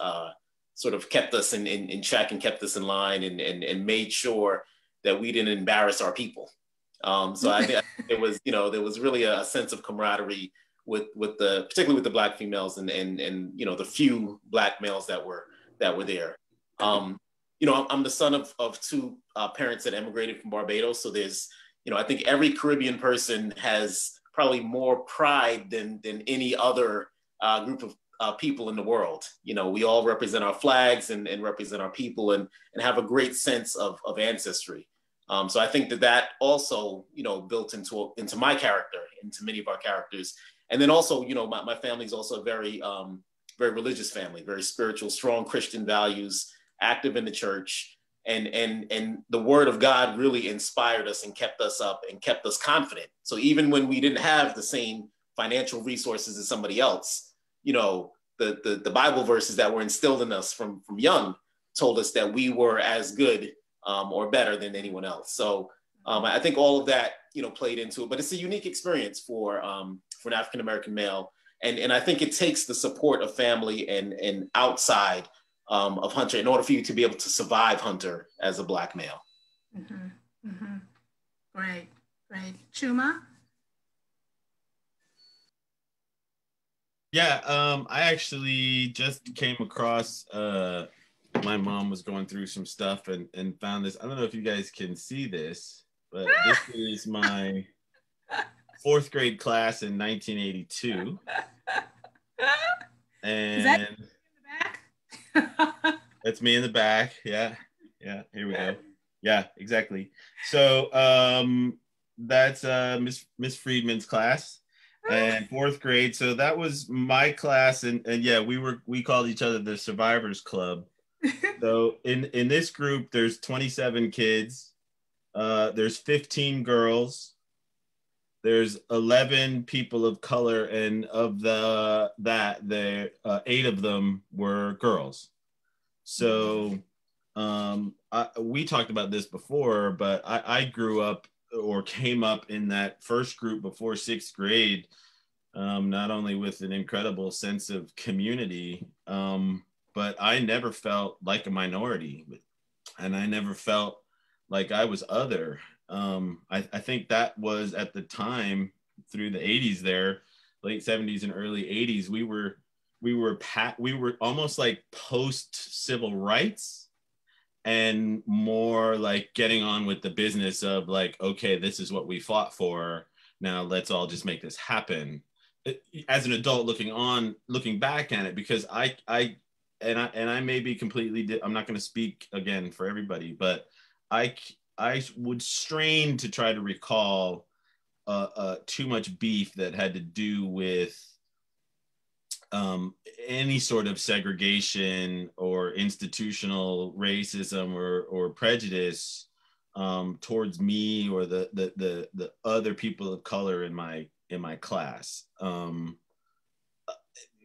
sort of kept us in check and kept us in line, and made sure that we didn't embarrass our people. So I think there was really a sense of camaraderie particularly with the Black females and you know, the few Black males that were there. You know, I'm the son of two parents that emigrated from Barbados. So there's, you know, I think every Caribbean person has probably more pride than any other group of people in the world. You know, we all represent our flags and represent our people and have a great sense of ancestry. So I think that also, you know, built into my character, into many of our characters. And then also, you know, my family is also a very religious family, very spiritual, strong Christian values, active in the church, and the word of God really inspired us and kept us up and kept us confident. So even when we didn't have the same financial resources as somebody else, you know, the Bible verses that were instilled in us from young told us that we were as good or better than anyone else. So I think all of that, you know, played into it, but it's a unique experience for an African-American male. And I think it takes the support of family and outside of Hunter in order for you to be able to survive Hunter as a Black male. Mm-hmm. Mm-hmm. Great. Chuma? Yeah, I actually just came across, my mom was going through some stuff and found this. I don't know if you guys can see this, but this is my 4th grade class in 1982. And is that in the back? That's me in the back. Yeah, here we go. Yeah, exactly. So that's Miss Friedman's class and 4th grade. So that was my class, and yeah, we called each other the Survivors Club. So in this group, there's 27 kids. There's 15 girls. There's 11 people of color, and of the 8 of them were girls. So we talked about this before, but I grew up or came up in that first group before 6th grade, not only with an incredible sense of community, but I never felt like a minority, and I never felt like I was other. I think that was at the time through the 80s there, late 70s and early 80s, we were almost like post civil rights and more like getting on with the business of like, okay, this is what we fought for. Now let's all just make this happen. As an adult looking back at it, because I may be completely, I'm not going to speak again for everybody, but I would strain to try to recall too much beef that had to do with any sort of segregation or institutional racism or prejudice towards me or the other people of color in my class.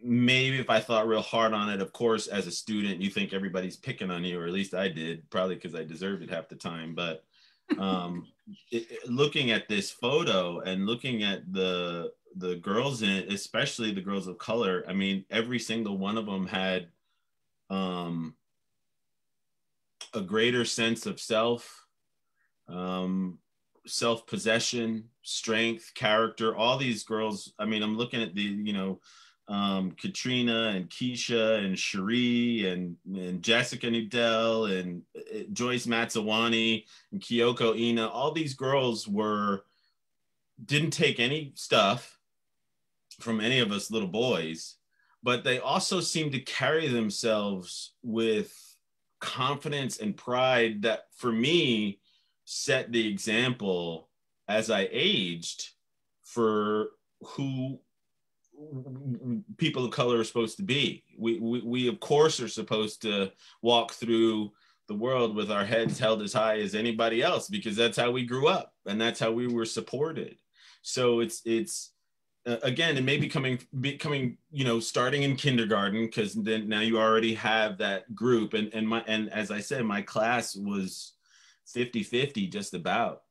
Maybe if I thought real hard on it, of course, as a student, you think everybody's picking on you, or at least I did, probably because I deserved it half the time. But looking at this photo and looking at the girls in it, especially the girls of color, I mean, every single one of them had a greater sense of self-possession, strength, character. All these girls, I mean, I'm looking at Katrina and Keisha and Cherie and Jessica Nudell and Joyce Matsawani and Kyoko Ina. All these girls didn't take any stuff from any of us little boys, but they also seemed to carry themselves with confidence and pride that for me set the example as I aged for who people of color are supposed to be. We of course are supposed to walk through the world with our heads held as high as anybody else, because that's how we grew up and that's how we were supported. So it's again, it may be becoming starting in kindergarten, because then now you already have that group, and as I said, my class was 50-50 just about.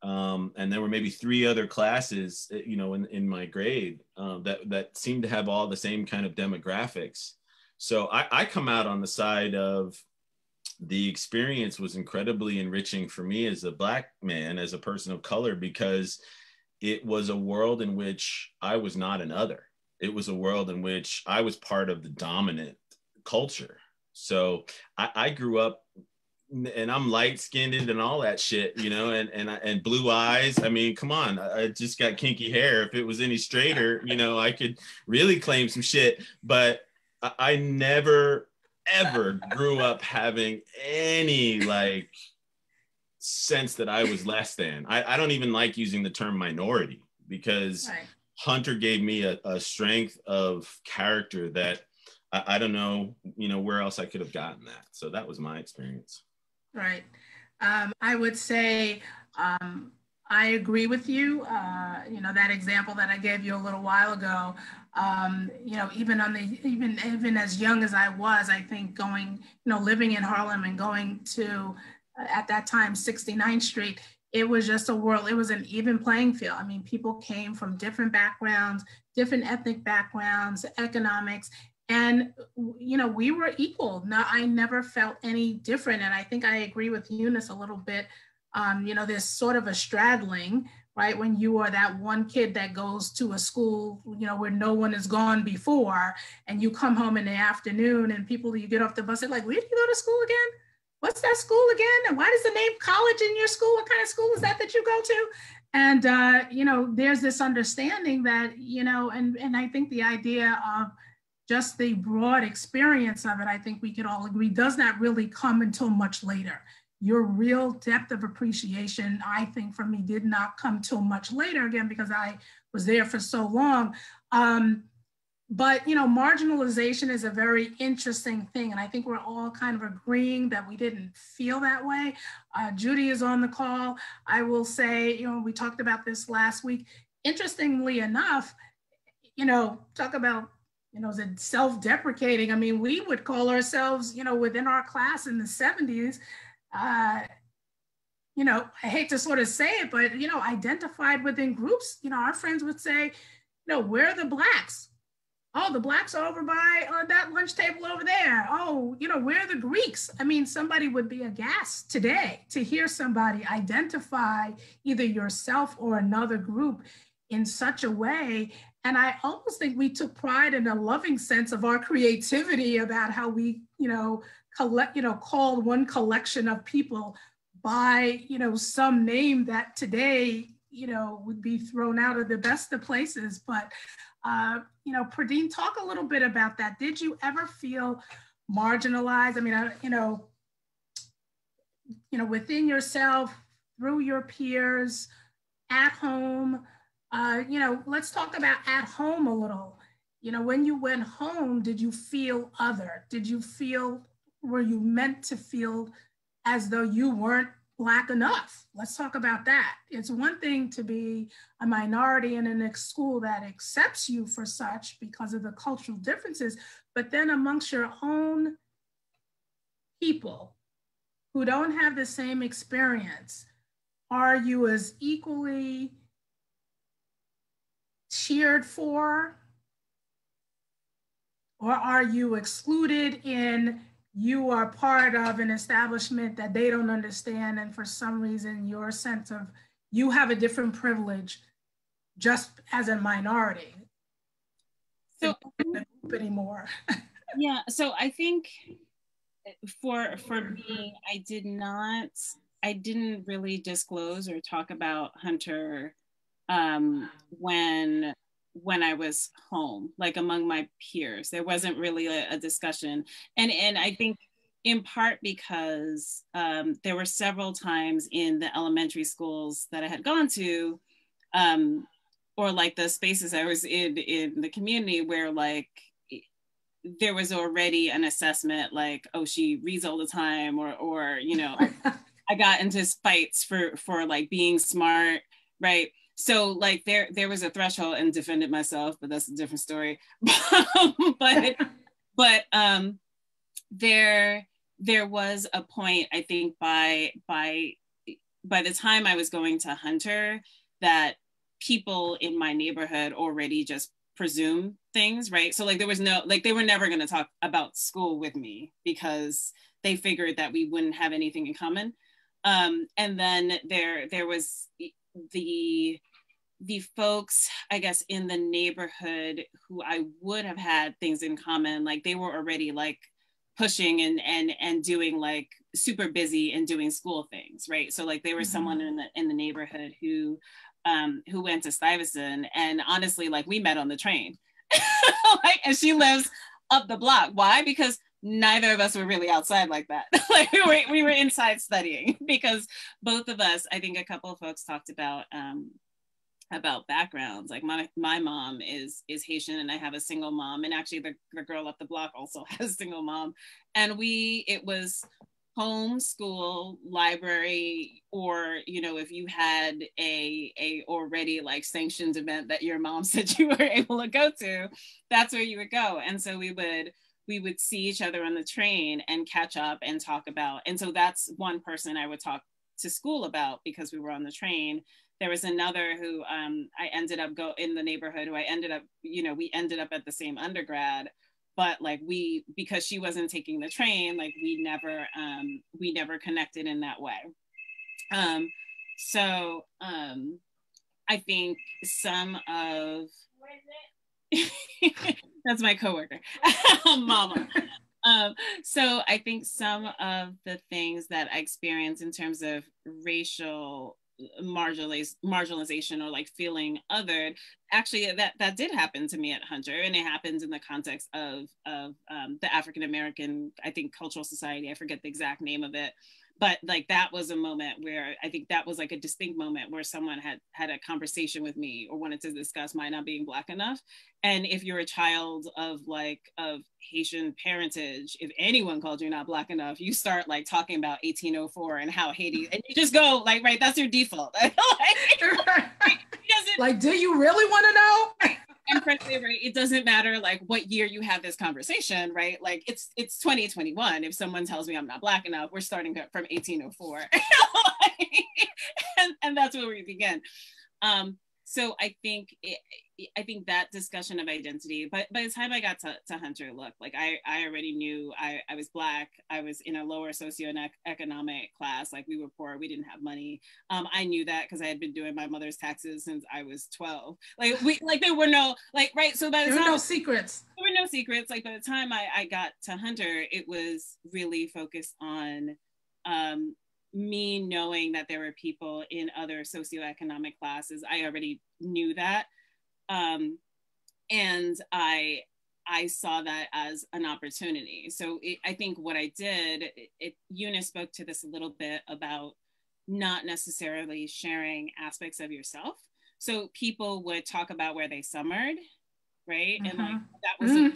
And there were maybe 3 other classes, in my grade that seemed to have all the same kind of demographics. So I come out on the side of the experience was incredibly enriching for me as a Black man, as a person of color, because it was a world in which I was not an other. It was a world in which I was part of the dominant culture. So I grew up, and I'm light skinned and all that shit, you know, and blue eyes. I mean, come on, I just got kinky hair. If it was any straighter, you know, I could really claim some shit. But I never ever grew up having any like sense that I was less than. I don't even like using the term minority, because right. Hunter gave me a strength of character that I don't know, you know, where else I could have gotten that. So that was my experience. Right. I would say I agree with you. You know, that example that I gave you a little while ago, you know, even as young as I was, I think going, you know, living in Harlem and going to, at that time, 69th Street, it was just a world, it was an even playing field. I mean, people came from different backgrounds, different ethnic backgrounds, economics, and, you know, we were equal. No, I never felt any different. And I think I agree with Eunice a little bit. You know, there's sort of a straddling, right? When you are that one kid that goes to a school, you know, where no one has gone before, and you come home in the afternoon and people, you get off the bus, they're like, where did you go to school again? What's that school again? And why does the name college in your school? What kind of school is that you go to? And, you know, there's this understanding that, you know, and I think the idea of just the broad experience of it, I think we could all agree, does not really come until much later. Your real depth of appreciation, I think for me, did not come till much later, again, because I was there for so long. But, you know, marginalization is a very interesting thing. And I think we're all kind of agreeing that we didn't feel that way. Judy is on the call. I will say, you know, we talked about this last week. Interestingly enough, you know, talk about, you know, self-deprecating. I mean, we would call ourselves, you know, within our class in the 70s, you know, I hate to sort of say it, but, you know, identified within groups, you know, our friends would say, you know, where are the Blacks? Oh, the Blacks are over by that lunch table over there. Oh, you know, where are the Greeks? I mean, somebody would be aghast today to hear somebody identify either yourself or another group in such a way. And I almost think we took pride in a loving sense of our creativity about how we, you know, called one collection of people by, you know, some name that today, you know, would be thrown out of the best of places. But, you know, Pradine, talk a little bit about that. Did you ever feel marginalized? I mean, you know, within yourself, through your peers, at home? You know, let's talk about at home a little. You know, when you went home, did you feel other? Did you feel, were you meant to feel as though you weren't Black enough? Let's talk about that. It's one thing to be a minority in a school that accepts you for such because of the cultural differences, but then amongst your own people who don't have the same experience, are you as equally cheered for, or are you excluded in you are part of an establishment that they don't understand, and for some reason your sense of you have a different privilege just as a minority? So anymore. Yeah, so I think for me, I didn't really disclose or talk about Hunter when I was home, like among my peers. There wasn't really a discussion. And I think in part because there were several times in the elementary schools that I had gone to, or like the spaces I was in the community where like, there was already an assessment like, oh, she reads all the time, or you know, I got into fights for like being smart, right? So like there was a threshold, and defended myself, but that's a different story. but there was a point, I think by the time I was going to Hunter, that people in my neighborhood already just presume things, right? So like there was no, like they were never going to talk about school with me because they figured that we wouldn't have anything in common. And then there was the folks, I guess, in the neighborhood who I would have had things in common, like they were already like pushing and doing like super busy and doing school things, right? So like there was someone in the neighborhood who went to Stuyvesant, and honestly, like we met on the train, like, and she lives up the block. Why? Because neither of us were really outside like that. Like we were inside studying, because both of us, I think a couple of folks talked about backgrounds. Like my mom is Haitian, and I have a single mom, and actually the girl up the block also has a single mom. And it was home, school, library, or, you know, if you had a already like sanctioned event that your mom said you were able to go to, that's where you would go. And so we would see each other on the train and catch up and talk about. And so that's one person I would talk to school about because we were on the train. There was another who I ended up in the neighborhood who I ended up, you know, we ended up at the same undergrad, but like because she wasn't taking the train, like we never connected in that way. So I think some of, that's my coworker, Mama. So I think some of the things that I experienced in terms of racial marginalization or like feeling othered, actually that did happen to me at Hunter, and it happens in the context of the African American, I think, Cultural Society. I forget the exact name of it, but like that was a moment where I think that was like a distinct moment where someone had a conversation with me or wanted to discuss my not being Black enough. And if you're a child of Haitian parentage, if anyone called you not Black enough, you start like talking about 1804 and how Haiti, and you just go like, right, that's your default. Like, do you really want to know? And frankly, right, it doesn't matter like what year you have this conversation, right? Like it's 2021. If someone tells me I'm not Black enough, we're starting from 1804. and that's where we begin. So I think that discussion of identity, but by the time I got to Hunter, look, like I already knew I was Black. I was in a lower socioeconomic class. Like we were poor, we didn't have money. I knew that because I had been doing my mother's taxes since I was 12. There were no, like, right. So by the time, there were no secrets. There were no secrets. Like by the time I got to Hunter, it was really focused on me knowing that there were people in other socioeconomic classes. I already knew that. And I saw that as an opportunity. So I think what I did, Eunice spoke to this a little bit about not necessarily sharing aspects of yourself. So people would talk about where they summered, right? And like, that was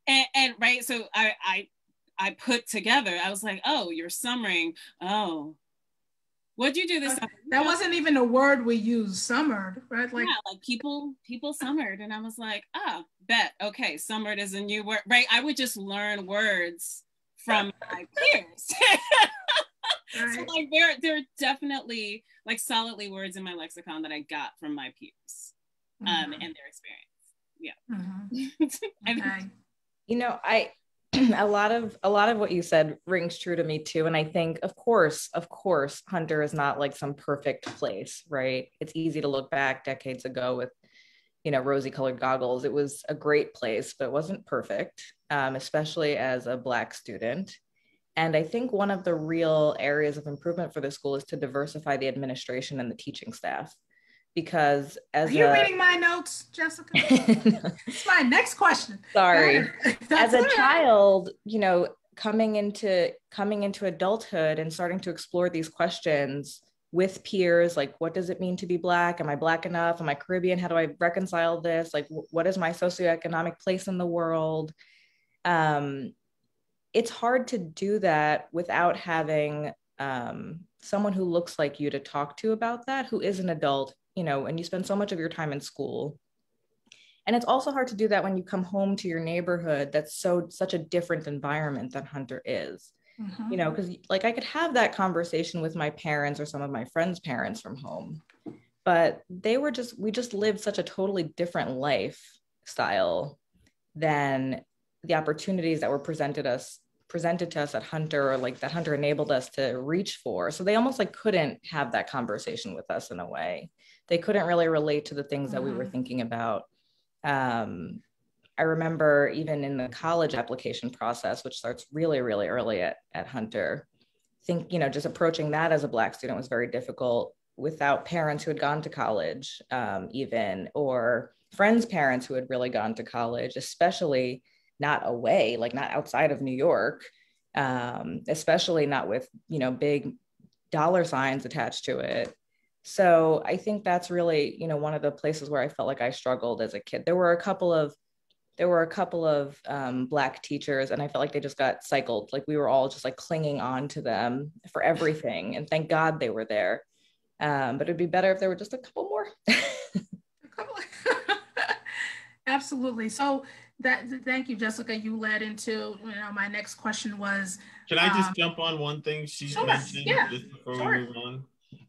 and right. So I put together, I was like, oh, you're summering. Oh, what'd you do this summer? That wasn't even a word we used, summered, right? Like, yeah, like people summered. And I was like, bet, okay, summered is a new word, right? I would just learn words from my peers. Right. So like there are definitely like solidly words in my lexicon that I got from my peers and their experience. Yeah. Okay. You know, a lot of what you said rings true to me too. And I think, of course, Hunter is not like some perfect place, right? It's easy to look back decades ago with, you know, rosy colored goggles. It was a great place, but it wasn't perfect, especially as a Black student. And I think one of the real areas of improvement for the school is to diversify the administration and the teaching staff. Because as Are you reading my notes, Jessica? It's my next question. Sorry. As a child, you know, coming into adulthood and starting to explore these questions with peers, like, what does it mean to be Black? Am I Black enough? Am I Caribbean? How do I reconcile this? Like, what is my socioeconomic place in the world? It's hard to do that without having someone who looks like you to talk to about that, who is an adult, you know, and you spend so much of your time in school. And it's also hard to do that when you come home to your neighborhood that's such a different environment than Hunter is. You know, because like I could have that conversation with my parents or some of my friends' parents from home, but we just lived such a totally different lifestyle than the opportunities that were presented to us at Hunter, or like that Hunter enabled us to reach for. So they almost like couldn't have that conversation with us in a way. they couldn't really relate to the things that we were thinking about. I remember even in the college application process, which starts really, really early at Hunter, just approaching that as a Black student was very difficult without parents who had gone to college even, or friends' parents who had really gone to college, especially not away, like not outside of New York, especially not with, big dollar signs attached to it. So I think that's really, one of the places where I felt like I struggled as a kid. There were a couple of Black teachers, and I felt like they just got cycled. Like we were all just like clinging on to them for everything. And thank God they were there. But it'd be better if there were just a couple more. Absolutely. So thank you, Jessica. You led into, my next question was. Can I just jump on one thing she mentioned just before we move on?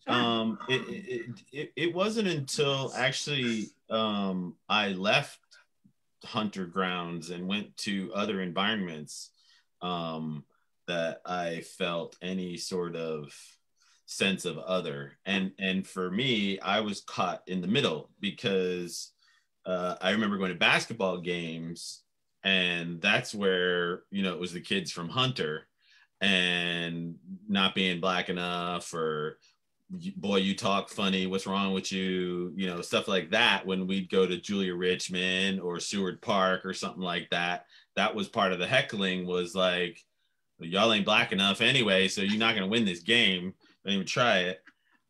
Sure. It wasn't until actually I left Hunter grounds and went to other environments that I felt any sort of sense of other. And for me, I was caught in the middle because I remember going to basketball games, and that's where, it was the kids from Hunter and not being Black enough, or boy, you talk funny, what's wrong with you, stuff like that. When we'd go to Julia Richmond or Seward Park or something like that, that was part of the heckling, was like, y'all ain't Black enough anyway, so you're not going to win this game. Don't even try it.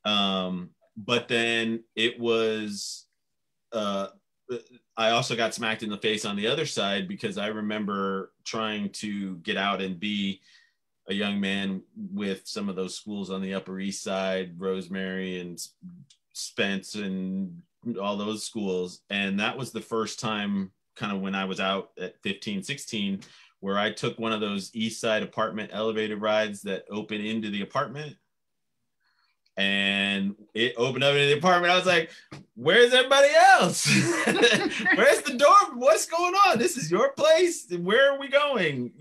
But then it was, I also got smacked in the face on the other side, because I remember trying to get out and be a young man with some of those schools on the Upper East Side, Rosemary and Spence and all those schools. And that was the first time, kind of when I was out at 15, 16, where I took one of those East Side apartment elevator rides that open into the apartment. And it opened up into the apartment. I was like, where's everybody else? Where's the door? What's going on? This is your place. Where are we going?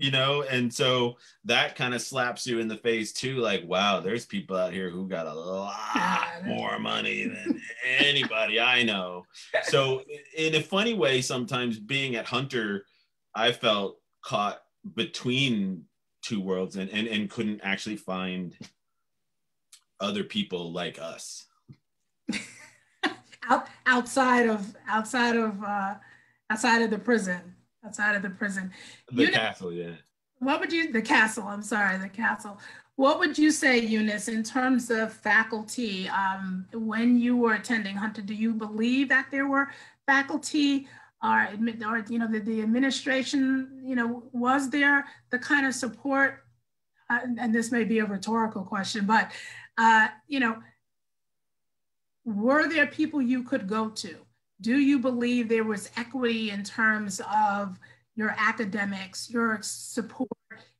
And so that kind of slaps you in the face too. Like, wow, there's people out here who got a lot more money than anybody I know. So in a funny way, sometimes being at Hunter, I felt caught between two worlds and couldn't actually find other people like us outside of the prison. The castle. The castle. What would you say, Eunice, in terms of faculty, when you were attending Hunter? Do you believe that there were faculty or the administration, was there the kind of support, and this may be a rhetorical question, but were there people you could go to? Do you believe there was equity in terms of your academics, your support,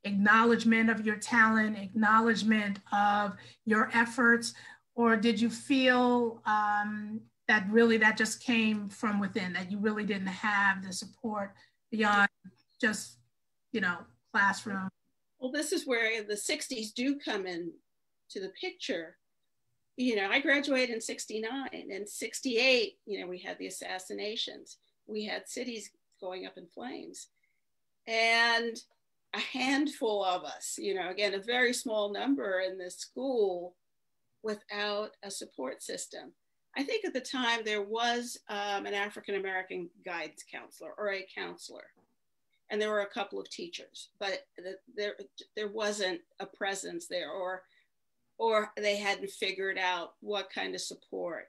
acknowledgement of your talent, acknowledgement of your efforts? Or did you feel that just came from within, that you really didn't have the support beyond just, classroom? Well, this is where the 60s do come in to the picture. I graduated in 69. In 68, we had the assassinations. We had cities going up in flames. And a handful of us, again, a very small number in this school without a support system. I think at the time there was an African-American guidance counselor or a counselor. And there were a couple of teachers, but there wasn't a presence there, or they hadn't figured out what kind of support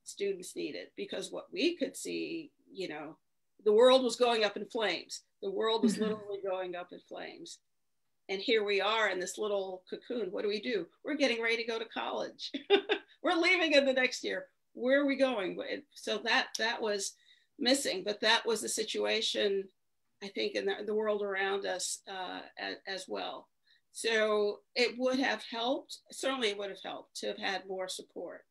students needed, because what we could see, the world was going up in flames. The world was literally going up in flames. And here we are in this little cocoon. What do? We're getting ready to go to college. We're leaving in the next year. Where are we going? So that was missing, but that was the situation, I think, in the world around us as well. So it would have helped, certainly it would have helped to have had more support.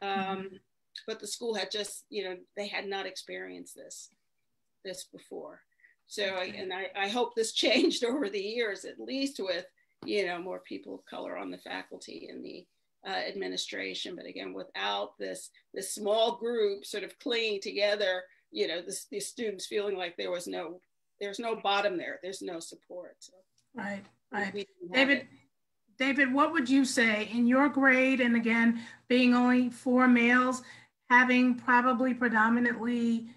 But the school had just, they had not experienced this before. So, and I hope this changed over the years, at least with, more people of color on the faculty administration. But again, without this small group sort of clinging together, you know, the students feeling like there's no bottom there, there's no support. So, right. David, what would you say in your grade, and again, being only 4 males, having probably predominantly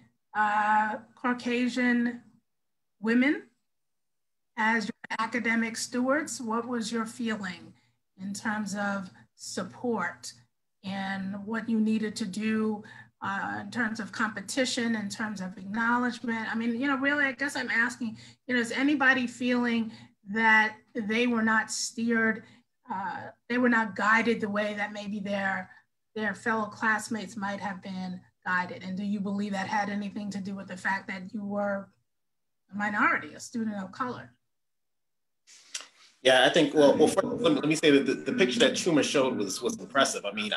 Caucasian women as your academic stewards, what was your feeling in terms of support and what you needed to do in terms of competition, in terms of acknowledgement? I mean, you know, really, I guess I'm asking, you know, is anybody feeling that they were not steered, they were not guided the way that maybe their fellow classmates might have been guided? And do you believe that had anything to do with the fact that you were a minority, a student of color? Yeah, I think, well first, let me say that the picture that Chuma showed was impressive. I mean,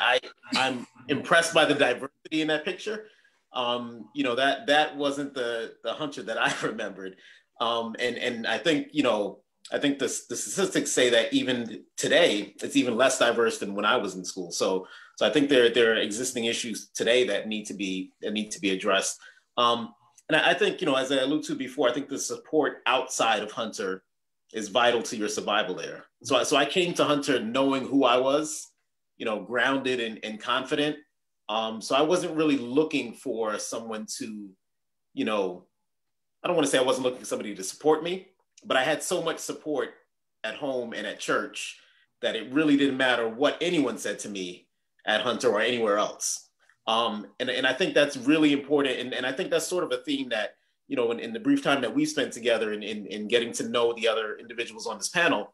I'm impressed by the diversity in that picture. You know, that wasn't the Hunter that I remembered. And I think, you know, I think the statistics say that even today, it's even less diverse than when I was in school. So I think there are existing issues today that need to be addressed. And I think, you know, as I alluded to before, I think the support outside of Hunter is vital to your survival there. So I came to Hunter knowing who I was, you know, grounded and confident. So I wasn't really looking for someone to, you know, I don't want to say I wasn't looking for somebody to support me, but I had so much support at home and at church that it really didn't matter what anyone said to me at Hunter or anywhere else. And I think that's really important. And I think that's sort of a theme that, you know, in the brief time that we spent together in getting to know the other individuals on this panel,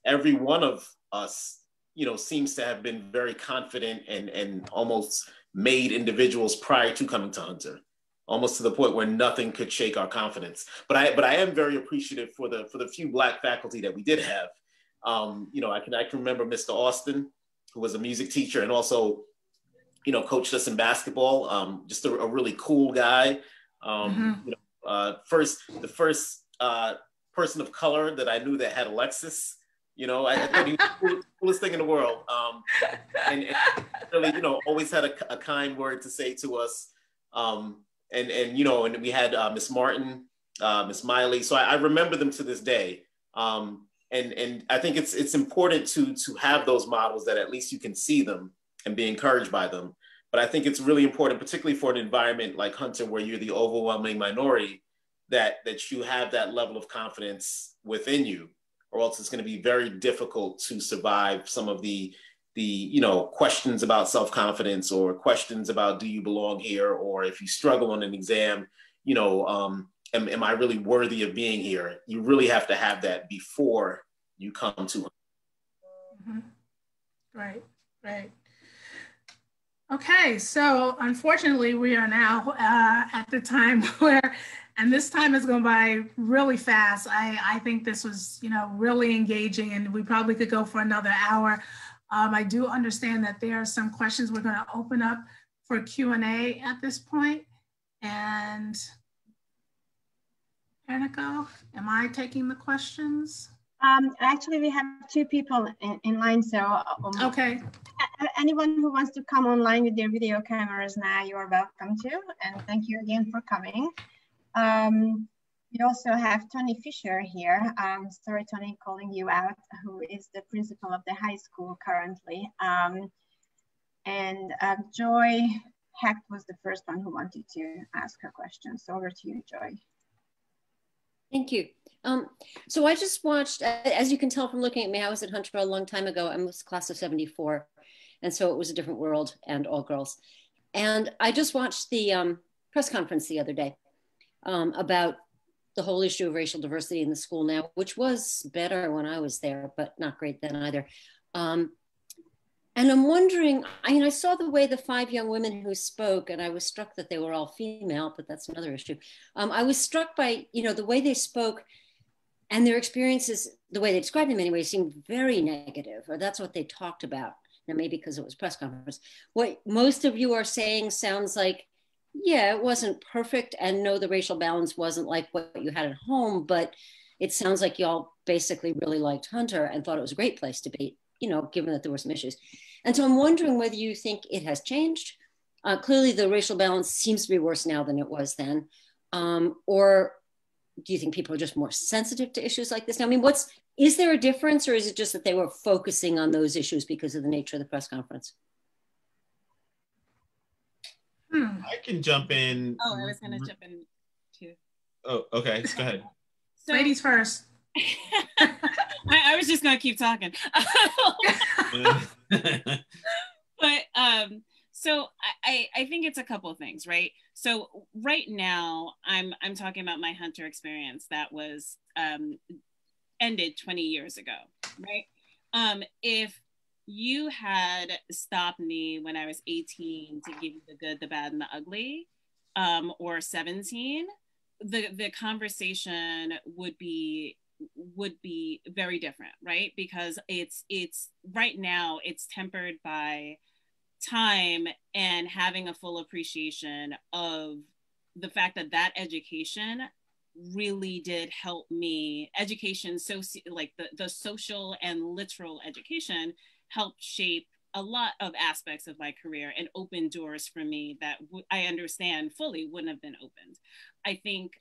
every one of us, you know, seems to have been very confident and almost made individuals prior to coming to Hunter, almost to the point where nothing could shake our confidence. But I am very appreciative for the few Black faculty that we did have. You know, I can remember Mr. Austin, who was a music teacher and also, you know, coached us in basketball. Just a really cool guy. You know, the first person of color that I knew that had a Lexus. You know, I thought he was the coolest thing in the world. And really, you know, always had a kind word to say to us. And you know, and we had Miss Martin, Miss Miley. So I remember them to this day. And I think it's important to have those models that at least you can see them and be encouraged by them. But I think it's really important, particularly for an environment like Hunter, where you're the overwhelming minority, that you have that level of confidence within you, or else it's going to be very difficult to survive some of the you know, questions about self-confidence or questions about do you belong here, or if you struggle on an exam, you know, am I really worthy of being here? You really have to have that before you come to Hunter. Right. Okay, so unfortunately we are now at the time where, and this time is going by really fast. I think this was, you know, really engaging, and we probably could go for another hour. I do understand that there are some questions we're going to open up for Q&A at this point. And Ernico, am I taking the questions? Actually, we have 2 people in line, so okay. Anyone who wants to come online with their video cameras now, you are welcome to, and thank you again for coming. We also have Tony Fisher here. Sorry, Tony, calling you out, who is the principal of the high school currently. And Joy Hecht was the first one who wanted to ask her question. So over to you, Joy. Thank you. So I just watched, as you can tell from looking at me, I was at Hunter a long time ago. I was class of 74. And so it was a different world and all girls. And I just watched the press conference the other day about the whole issue of racial diversity in the school now, which was better when I was there, but not great then either. And I'm wondering, I saw the way the 5 young women who spoke, and I was struck that they were all female, but that's another issue. I was struck by, the way they spoke and their experiences, the way they described them anyway, seemed very negative, or that's what they talked about. Now, maybe because it was press conference. What most of you are saying sounds like, yeah, it wasn't perfect, and no, the racial balance wasn't like what you had at home, but it sounds like y'all basically really liked Hunter and thought it was a great place to be, given that there were some issues. And so I'm wondering whether you think it has changed. Clearly the racial balance seems to be worse now than it was then. Or do you think people are just more sensitive to issues like this now? I mean, is there a difference, or is it just that they were focusing on those issues because of the nature of the press conference? I can jump in. Oh, I was going to jump in too. Oh, okay. Go ahead. So, ladies first. I was just going to keep talking. But so I think it's a couple of things, right? So right now I'm talking about my Hunter experience that was ended 20 years ago, right? If you had stopped me when I was 18 to give you the good, the bad, and the ugly, or 17, the conversation would be very different, right? Because it's right now it's tempered by time and having a full appreciation of the fact that education really did help me. Education, like the social and literal education, helped shape a lot of aspects of my career and open doors for me that I understand fully wouldn't have been opened. I think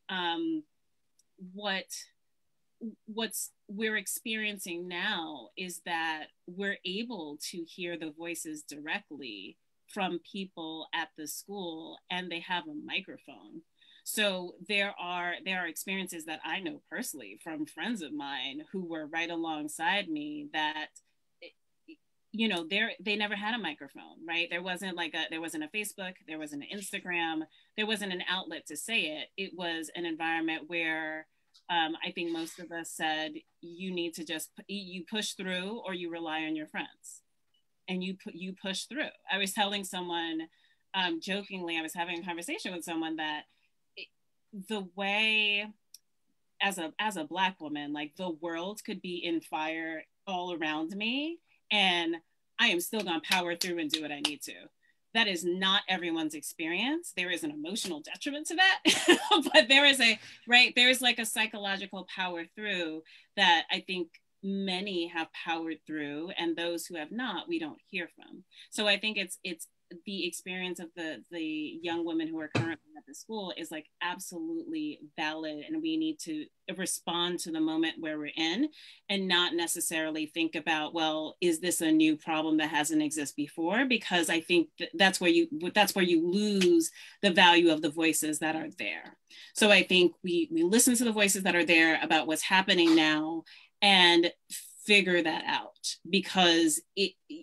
what's we're experiencing now is that we're able to hear the voices directly from people at the school, and they have a microphone. So there are experiences that I know personally from friends of mine who were right alongside me that, you know, they never had a microphone, right? There wasn't a Facebook, there wasn't an Instagram, there wasn't an outlet to say it. It was an environment where I think most of us said, you need to you push through or you rely on your friends, and you push through. I was telling someone, jokingly, I was having a conversation with someone that the way, as a Black woman, like the world could be in fire all around me, and I am still gonna power through and do what I need to. That is not everyone's experience. There is an emotional detriment to that, but there is like a psychological power through that I think many have powered through, and those who have not, we don't hear from. So I think it's the experience of the young women who are currently at the school is like absolutely valid, and we need to respond to the moment where we're in and not necessarily think about, well, is this a new problem that hasn't existed before? Because I think that's where you lose the value of the voices that are there. So I think we listen to the voices that are there about what's happening now and figure that out, because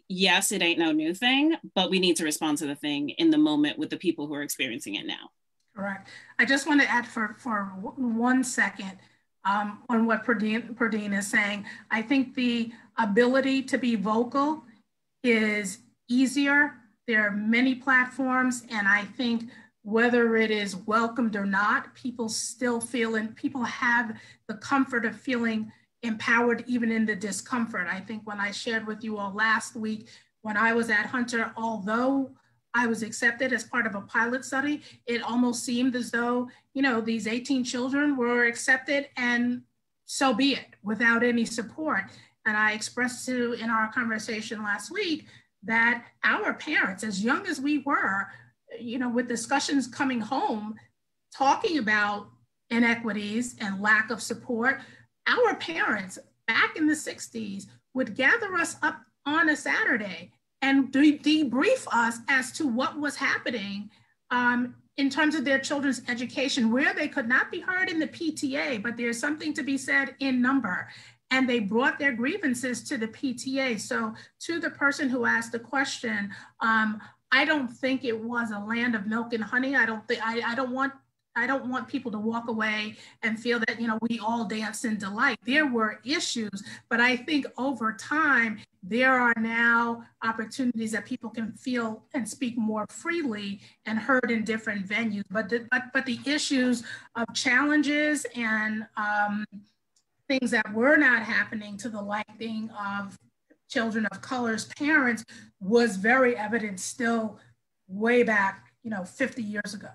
yes, it ain't no new thing, but we need to respond to the thing in the moment with the people who are experiencing it now. Correct. I just want to add for 1 second on what Pradine is saying. I think the ability to be vocal is easier. There are many platforms, and I think whether it is welcomed or not, people have the comfort of feeling empowered even in the discomfort. I think when I shared with you all last week, when I was at Hunter, although I was accepted as part of a pilot study, it almost seemed as though, you know, these 18 children were accepted and so be it, without any support. And I expressed in our conversation last week that our parents, as young as we were, you know, with discussions coming home, talking about inequities and lack of support, our parents back in the 60s would gather us up on a Saturday and debrief us as to what was happening in terms of their children's education, where they could not be heard in the PTA, but there's something to be said in number. And they brought their grievances to the PTA. So to the person who asked the question, I don't think it was a land of milk and honey. I don't want people to walk away and feel that, you know, we all dance in delight. There were issues, but I think over time, there are now opportunities that people can feel and speak more freely and heard in different venues. But the issues of challenges and things that were not happening to the liking of children of color's parents was very evident still way back, you know, 50 years ago.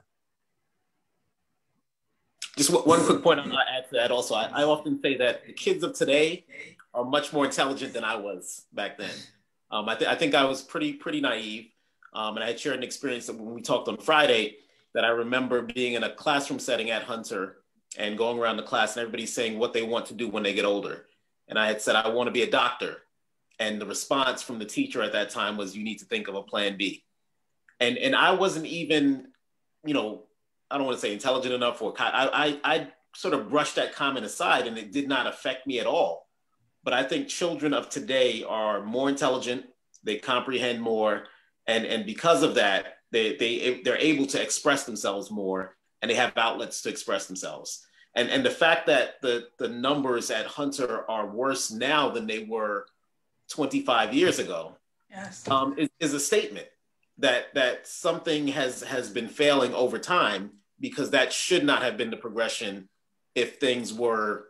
Just one quick point I'll add to that also. I often say that the kids of today are much more intelligent than I was back then. I think I was pretty naive. And I had shared an experience that when we talked on Friday, that I remember being in a classroom setting at Hunter and going around the class and everybody saying what they want to do when they get older. And I had said, I want to be a doctor. And the response from the teacher at that time was, you need to think of a plan B. And I wasn't even, you know, I don't want to say intelligent enough, or I sort of brushed that comment aside, and it did not affect me at all. But I think children of today are more intelligent, they comprehend more, and because of that, they're able to express themselves more, and they have outlets to express themselves. And the fact that the numbers at Hunter are worse now than they were 25 years ago, yes, is a statement that something has been failing over time, because that should not have been the progression if things were,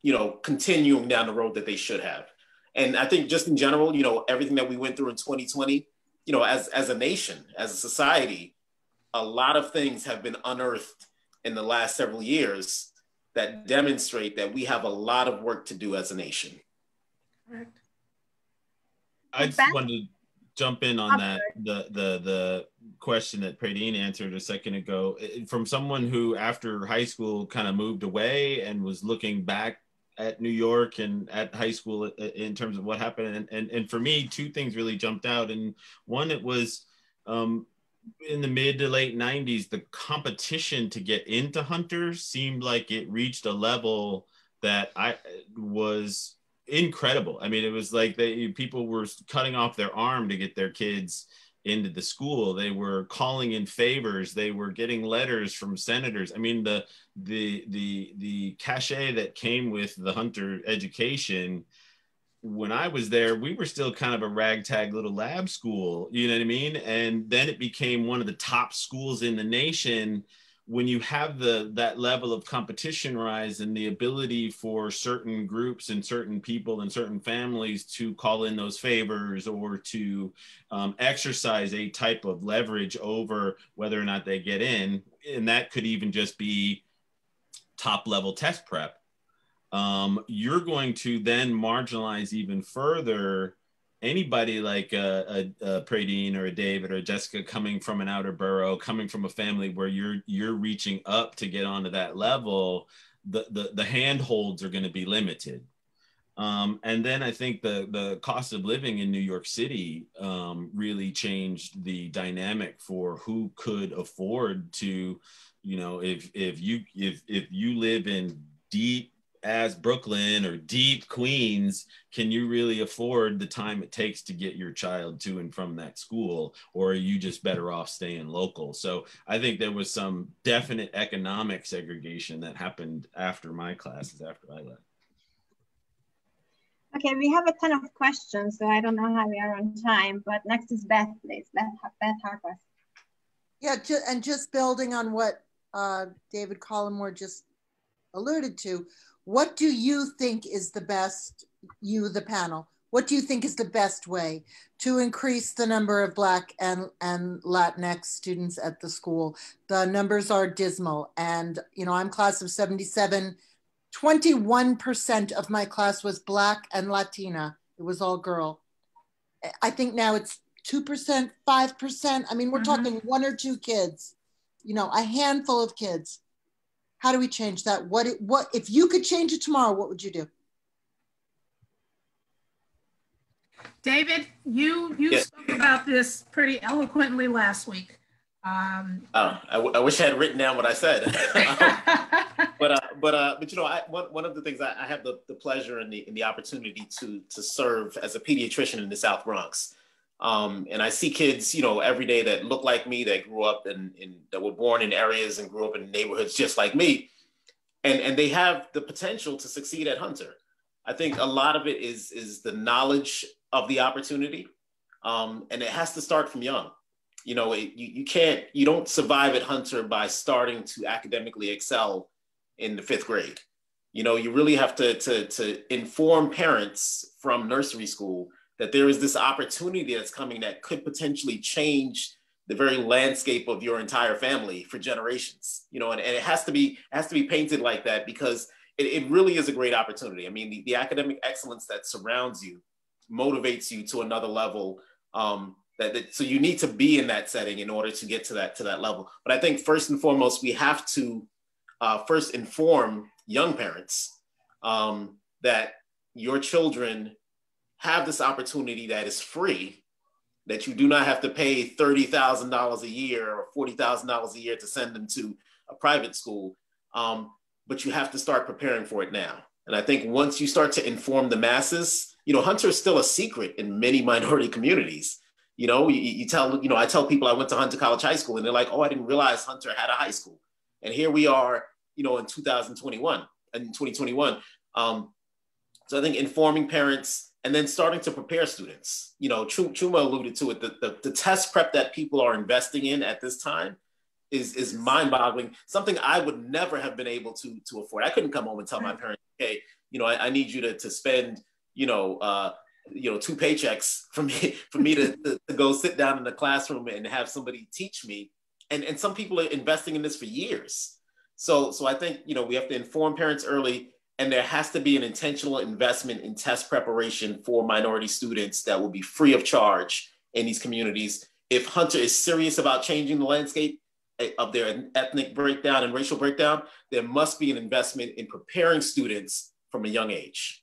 you know, continuing down the road that they should have. And I think just in general, you know, everything that we went through in 2020, you know, as a nation, as a society, a lot of things have been unearthed in the last several years that demonstrate that we have a lot of work to do as a nation. Correct. I just wanted to jump in on that, the question that Pradine answered a second ago, from someone who after high school kind of moved away and was looking back at New York and at high school in terms of what happened. And for me, two things really jumped out. And one, it was in the mid to late 90s, the competition to get into Hunter seemed like it reached a level that was incredible. I mean, it was like people were cutting off their arm to get their kids into the school. They were calling in favors. They were getting letters from senators. I mean, the cachet that came with the Hunter education, when I was there, we were still kind of a ragtag little lab school, you know what I mean? And then it became one of the top schools in the nation. When you have that level of competition rise and the ability for certain groups and certain people and certain families to call in those favors or to exercise a type of leverage over whether or not they get in, and that could even just be top level test prep, you're going to then marginalize even further anybody like a Pradine or a David or a Jessica coming from an outer borough, coming from a family where you're reaching up to get onto that level. The handholds are going to be limited. And then I think the cost of living in New York City really changed the dynamic for who could afford to, you know, if you live in deep as Brooklyn or deep Queens, can you really afford the time it takes to get your child to and from that school, or are you just better off staying local? So I think there was some definite economic segregation that happened after my classes, after I left. Okay, we have a ton of questions, so I don't know how we are on time, but next is Beth, please. Beth Harper. Yeah, and just building on what David Collymore just alluded to, what do you think is the best, you, the panel, what do you think is the best way to increase the number of Black and Latinx students at the school? The numbers are dismal. And, you know, I'm class of 77, 21% of my class was Black and Latina. It was all girl. I think now it's 2%, 5%. I mean, we're talking one or two kids, you know, a handful of kids. How do we change that? What if you could change it tomorrow, what would you do? David, you spoke about this pretty eloquently last week. I wish I had written down what I said. But you know, one of the things I have the pleasure and the opportunity to serve as a pediatrician in the South Bronx. And I see kids, you know, every day that look like me, that grew up that were born in areas and grew up in neighborhoods just like me. And they have the potential to succeed at Hunter. I think a lot of it is the knowledge of the opportunity. And it has to start from young. You know, you don't survive at Hunter by starting to academically excel in the 5th grade. You know, you really have to inform parents from nursery school that there is this opportunity that's coming that could potentially change the very landscape of your entire family for generations. You know, and it has to be painted like that, because it really is a great opportunity. I mean, the academic excellence that surrounds you motivates you to another level. So you need to be in that setting in order to get to that level. But I think first and foremost, we have to first inform young parents that your children have this opportunity that is free, that you do not have to pay $30,000 a year or $40,000 a year to send them to a private school, but you have to start preparing for it now. And I think once you start to inform the masses, Hunter is still a secret in many minority communities. I tell people I went to Hunter College High School and they're like, oh, I didn't realize Hunter had a high school. And here we are, in 2021. So I think informing parents and then starting to prepare students. Chuma alluded to it, the test prep that people are investing in at this time is mind-boggling, something I would never have been able to afford. I couldn't come home and tell my parents, hey, I need you to spend, 2 paychecks for me to go sit down in the classroom and have somebody teach me. And some people are investing in this for years. So I think, we have to inform parents early, and there has to be an intentional investment in test preparation for minority students that will be free of charge in these communities. If Hunter is serious about changing the landscape of their ethnic breakdown and racial breakdown, there must be an investment in preparing students from a young age.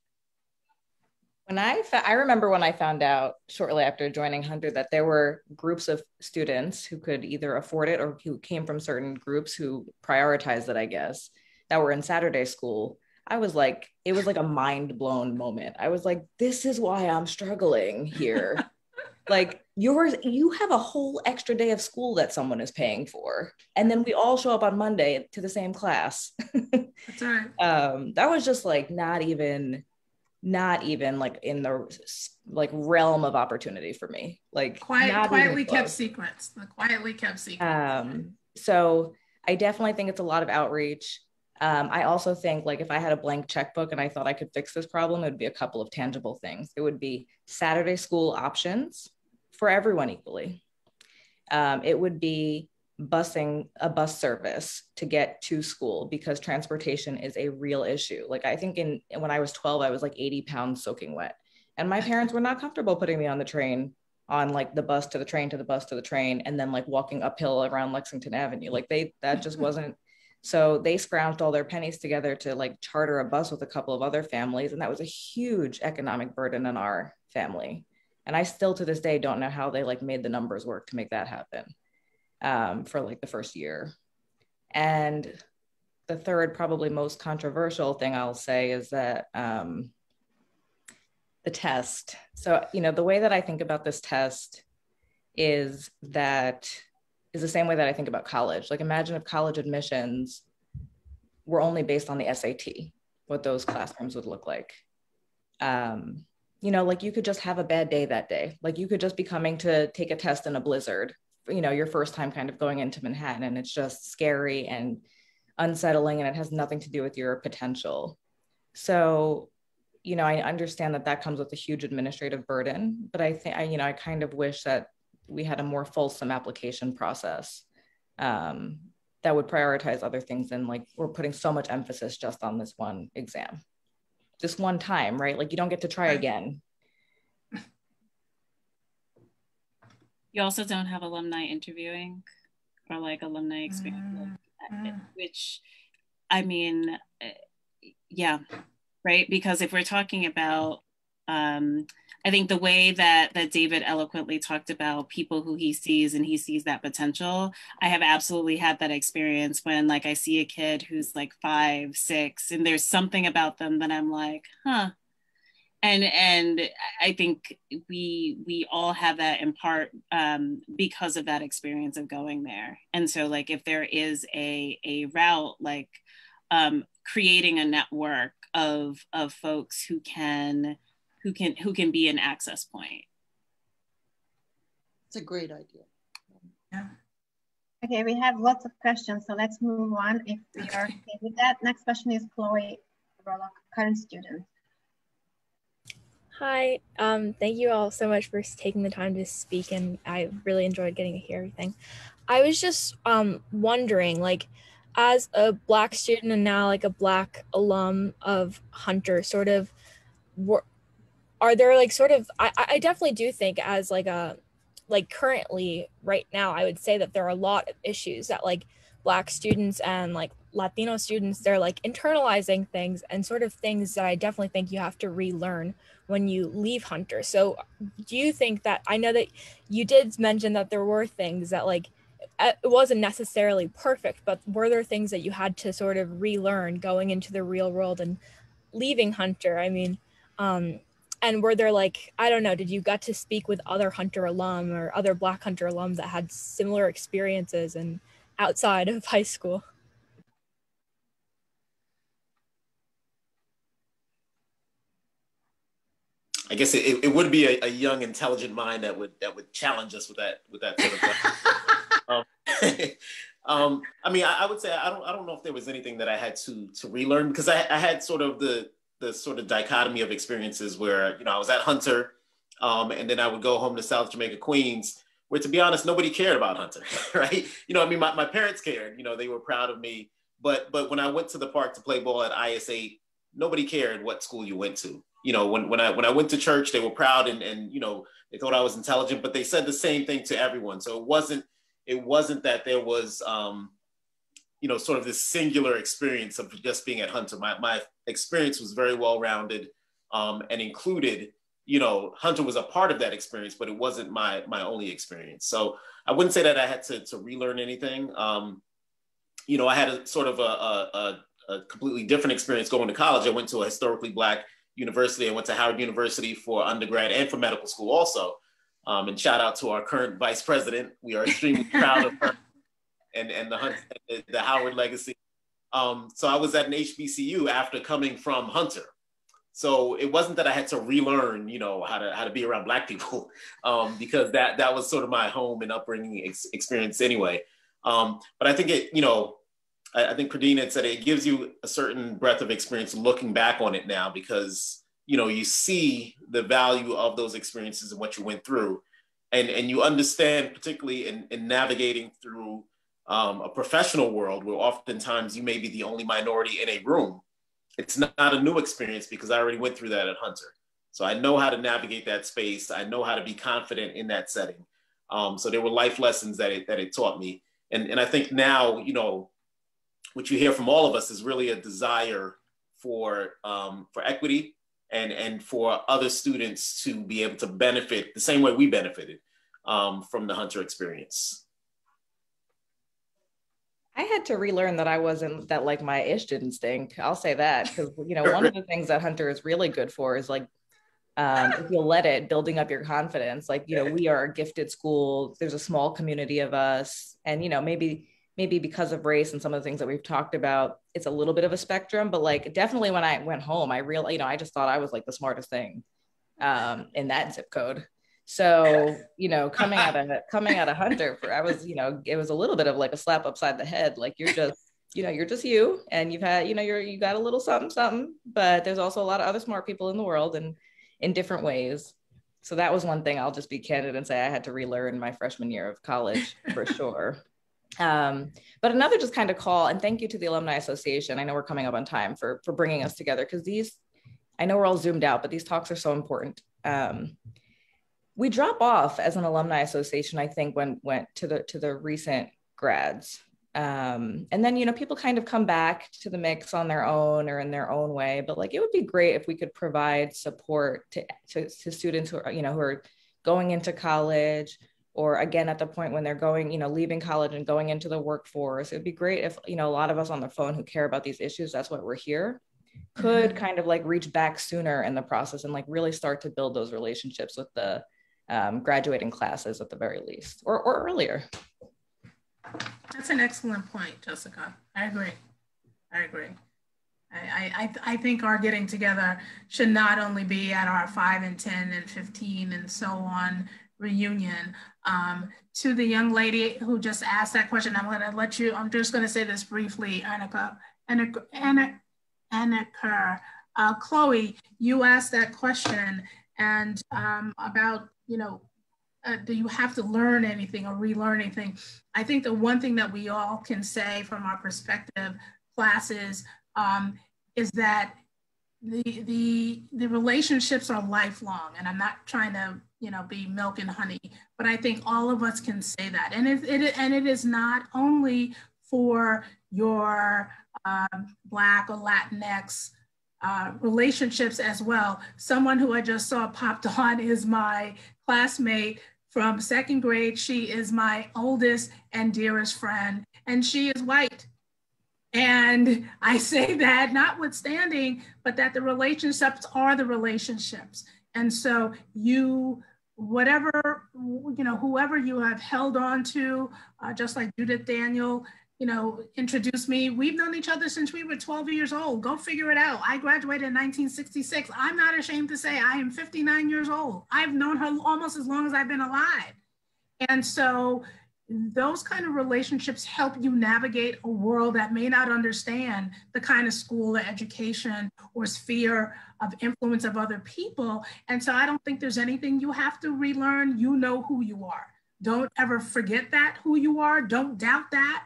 I remember when I found out shortly after joining Hunter that there were groups of students who could either afford it or who came from certain groups who prioritized it, I guess, that were in Saturday school. I was like, it was like a mind blown moment. I was like, this is why I'm struggling here. Like you have a whole extra day of school that someone is paying for. And then we all show up on Monday to the same class. That's right. That was just like, not even like in the like realm of opportunity for me. Like quietly kept secrets. So I definitely think it's a lot of outreach. I also think like if I had a blank checkbook and I thought I could fix this problem, it would be a couple of tangible things. It would be Saturday school options for everyone equally. It would be busing a bus service to get to school because transportation is a real issue. Like I think when I was 12, I was like 80 pounds soaking wet. And my parents were not comfortable putting me on the train, on like the bus to the train to the bus to the train, and then like walking uphill around Lexington Avenue. Like that just wasn't. So they scrounged all their pennies together to like charter a bus with a couple of other families. And that was a huge economic burden on our family. And I still to this day don't know how they like made the numbers work to make that happen for like the first year. And the third, probably most controversial thing I'll say is that the test. So, the way that I think about this test is the same way that I think about college. Like imagine if college admissions were only based on the SAT, what those classrooms would look like. Like you could just have a bad day that day. Like you could just be coming to take a test in a blizzard, your first time kind of going into Manhattan, and it's just scary and unsettling and it has nothing to do with your potential. So, I understand that comes with a huge administrative burden, but I think, I kind of wish that we had a more fulsome application process that would prioritize other things than like we're putting so much emphasis just on this one exam, this one time, right? Like you don't get to try again. You also don't have alumni interviewing or like alumni experience, which I mean, yeah, right? Because if we're talking about I think the way that David eloquently talked about people who he sees and he sees that potential, I have absolutely had that experience when like I see a kid who's like 5, 6, and there's something about them that I'm like, huh. And I think we all have that in part because of that experience of going there. And so like if there is a route, like creating a network of folks who can be an access point. It's a great idea. Yeah. Okay, we have lots of questions, so let's move on if we are okay with that. Next question is Chloe Verloc, current student. Hi, thank you all so much for taking the time to speak, and I really enjoyed getting to hear everything. I was just wondering, like, as a Black student and now like a Black alum of Hunter, sort of, are there like sort of, I definitely do think as like currently right now, I would say that there are a lot of issues that like Black students and like Latino students, they're like internalizing things and sort of things that I definitely think you have to relearn when you leave Hunter. So do you think that, I know that you did mention that there were things that like, it wasn't necessarily perfect, but were there things that you had to sort of relearn going into the real world and leaving Hunter? I mean, and were there like, I don't know, did you get to speak with other Hunter alum or other Black Hunter alums that had similar experiences and outside of high school? I guess it would be a young, intelligent mind that would challenge us with that sort of question. I mean, I would say I don't know if there was anything that I had to relearn, because I had sort of the sort of dichotomy of experiences where, you know, I was at Hunter, and then I would go home to South Jamaica, Queens, where, to be honest, nobody cared about Hunter, right? You know, I mean, my parents cared, you know, they were proud of me, but when I went to the park to play ball at IS8, nobody cared what school you went to. You know, when I went to church, they were proud and you know, they thought I was intelligent, but they said the same thing to everyone. So it wasn't that there was, you know, sort of this singular experience of just being at Hunter. My experience was very well-rounded, and included, you know, Hunter was a part of that experience, but it wasn't my only experience. So I wouldn't say that I had to relearn anything. You know, I had a sort of a completely different experience going to college. I went to a historically Black university. I went to Howard University for undergrad and for medical school also. And shout out to our current vice president. We are extremely proud of her and the Howard legacy. So I was at an HBCU after coming from Hunter. So it wasn't that I had to relearn, you know, how to be around Black people, because that was sort of my home and upbringing experience anyway. But I think it, you know, I think Pradine had said it gives you a certain breadth of experience looking back on it now, because, you know, you see the value of those experiences and what you went through, and you understand, particularly in navigating through a professional world where oftentimes you may be the only minority in a room. It's not a new experience because I already went through that at Hunter. So I know how to navigate that space. I know how to be confident in that setting. So there were life lessons that it taught me. And I think now, you know, what you hear from all of us is really a desire for equity and for other students to be able to benefit the same way we benefited from the Hunter experience. I had to relearn that I wasn't, that like my ish didn't stink. I'll say that, because, you know, one of the things that Hunter is really good for is like, if you'll let it, building up your confidence. Like, you know, we are a gifted school. There's a small community of us. And, you know, maybe because of race and some of the things that we've talked about, it's a little bit of a spectrum, but like definitely when I went home, I realized, you know, I just thought I was like the smartest thing in that zip code. So, you know, coming out of Hunter, I was, you know, it was a little bit of like a slap upside the head. Like you're just, you know, you're just you, and you've had, you know, you got a little something, but there's also a lot of other smart people in the world and in different ways. So that was one thing I'll just be candid and say I had to relearn my freshman year of college for sure. But another just kind of call, and thank you to the Alumni Association. I know we're coming up on time for bringing us together, because these, I know we're all zoomed out, but these talks are so important. We drop off as an alumni association, I think, when went to the recent grads. And then, you know, people kind of come back to the mix on their own or in their own way, but like, it would be great if we could provide support to students who are, you know, who are going into college, or again, at the point when they're going, you know, leaving college and going into the workforce. It'd be great if, you know, a lot of us on the phone who care about these issues, that's what we're here, could kind of like reach back sooner in the process and like really start to build those relationships with the graduating classes at the very least, or earlier. That's an excellent point, Jessica. I agree. I think our getting together should not only be at our 5 and 10 and 15 and so on reunion. To the young lady who just asked that question, I'm going to let you, I'm just going to say this briefly, Annika. Chloe, you asked that question, and about, you know, do you have to learn anything or relearn anything? I think the one thing that we all can say from our perspective classes is that the relationships are lifelong, and I'm not trying to, you know, be milk and honey, but I think all of us can say that. And it is not only for your Black or Latinx relationships as well. Someone who I just saw popped on is my classmate from second grade. She is my oldest and dearest friend, and she is white. And I say that notwithstanding, but that the relationships are the relationships. And so you, whatever, you know, whoever you have held on to, just like Judith Daniel, you know, introduced me. We've known each other since we were 12 years old. Go figure it out. I graduated in 1966. I'm not ashamed to say I am 59 years old. I've known her almost as long as I've been alive. And so those kind of relationships help you navigate a world that may not understand the kind of school or education or sphere of influence of other people. And so I don't think there's anything you have to relearn. You know who you are. Don't ever forget that, who you are. Don't doubt that.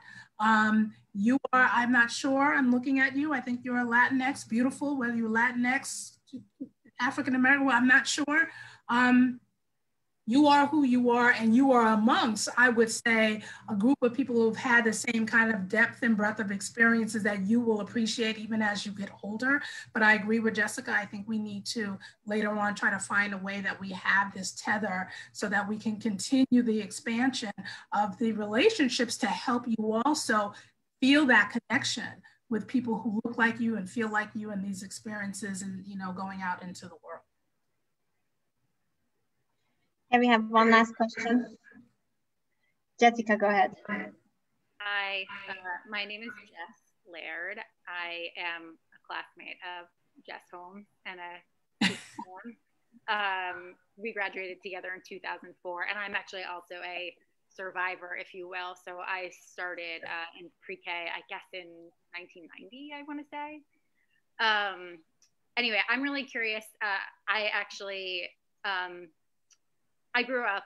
You are, I'm not sure, I'm looking at you. I think you're a Latinx, beautiful, whether you're Latinx, African-American, well, I'm not sure. You are who you are, and you are amongst, I would say, a group of people who've had the same kind of depth and breadth of experiences that you will appreciate even as you get older. But I agree with Jessica. I think we need to later on try to find a way that we have this tether so that we can continue the expansion of the relationships to help you also feel that connection with people who look like you and feel like you in these experiences and, you know, going out into the world. Okay, we have one last question. Jessica, go ahead. Hi, my name is Jess Laird. I am a classmate of Jess Holmes and we graduated together in 2004, and I'm actually also a survivor, if you will. So I started in pre-K, I guess in 1990, I want to say. Anyway, I'm really curious. I actually, I grew up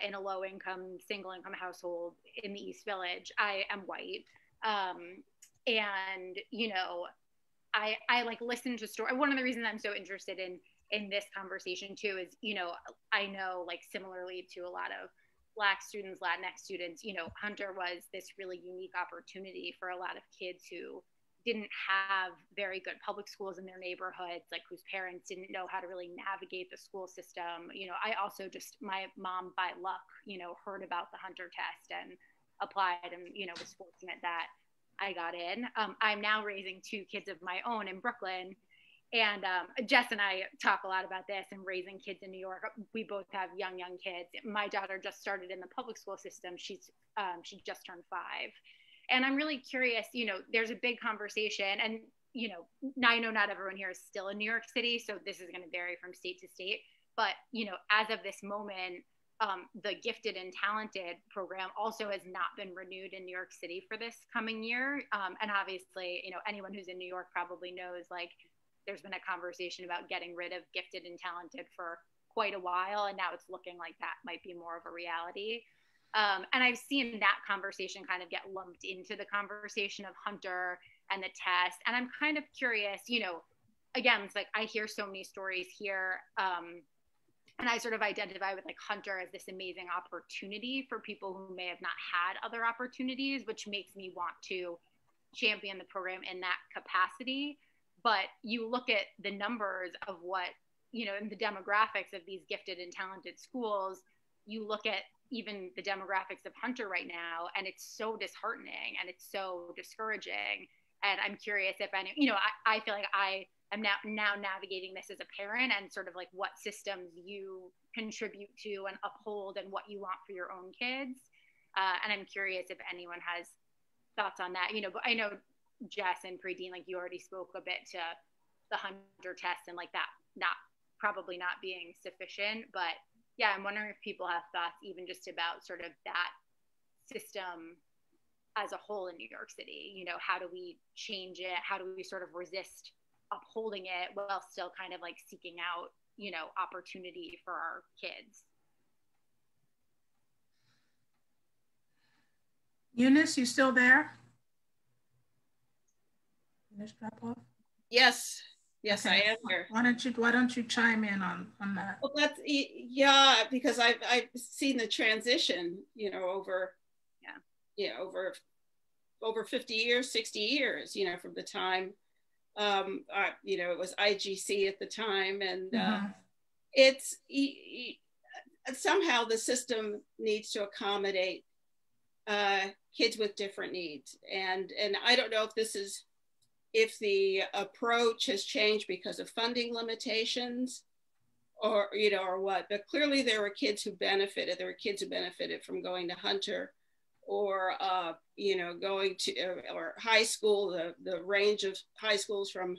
in a low-income, single-income household in the East Village. I am white, and you know, I like listen to stories. One of the reasons I'm so interested in this conversation too is, you know, I know, like, similarly to a lot of Black students, Latinx students, you know, Hunter was this really unique opportunity for a lot of kids who didn't have very good public schools in their neighborhoods, like whose parents didn't know how to really navigate the school system. You know, I also just, my mom by luck, you know, heard about the Hunter test and applied and, you know, was fortunate that I got in. I'm now raising 2 kids of my own in Brooklyn. And Jess and I talk a lot about this and raising kids in New York. We both have young kids. My daughter just started in the public school system. She just turned 5. And I'm really curious, you know, there's a big conversation, and, you know, I know not everyone here is still in New York City, so this is going to vary from state to state. But, you know, as of this moment, the gifted and talented program also has not been renewed in New York City for this coming year. And obviously, you know, anyone who's in New York probably knows, like, there's been a conversation about getting rid of gifted and talented for quite a while, and now it's looking like that might be more of a reality. And I've seen that conversation kind of get lumped into the conversation of Hunter and the test. And I'm kind of curious, you know, again, it's like I hear so many stories here, and I sort of identify with, like, Hunter as this amazing opportunity for people who may have not had other opportunities, which makes me want to champion the program in that capacity. But you look at the numbers of what, you know, and the demographics of these gifted and talented schools, you look at even the demographics of Hunter right now, and it's so disheartening and it's so discouraging. And I'm curious if any, you know, I feel like I am now navigating this as a parent, and sort of like what systems you contribute to and uphold and what you want for your own kids. And I'm curious if anyone has thoughts on that, you know. But I know Jess and Pradine, like, you already spoke a bit to the Hunter test and like that probably not being sufficient, but yeah, I'm wondering if people have thoughts even just about sort of that system as a whole in New York City. You know, how do we change it? How do we sort of resist upholding it while still kind of like seeking out, you know, opportunity for our kids? Eunice, you still there? Eunice drop off? Yes. Yes, I am here. Why don't you chime in on that? Well, that's, yeah, because I've seen the transition, over 50 years, 60 years, from the time, it was IGC at the time, and it's somehow the system needs to accommodate kids with different needs, and I don't know if the approach has changed because of funding limitations or what, but clearly there were kids who benefited. There were kids who benefited from going to Hunter or, going to or high school, the range of high schools from,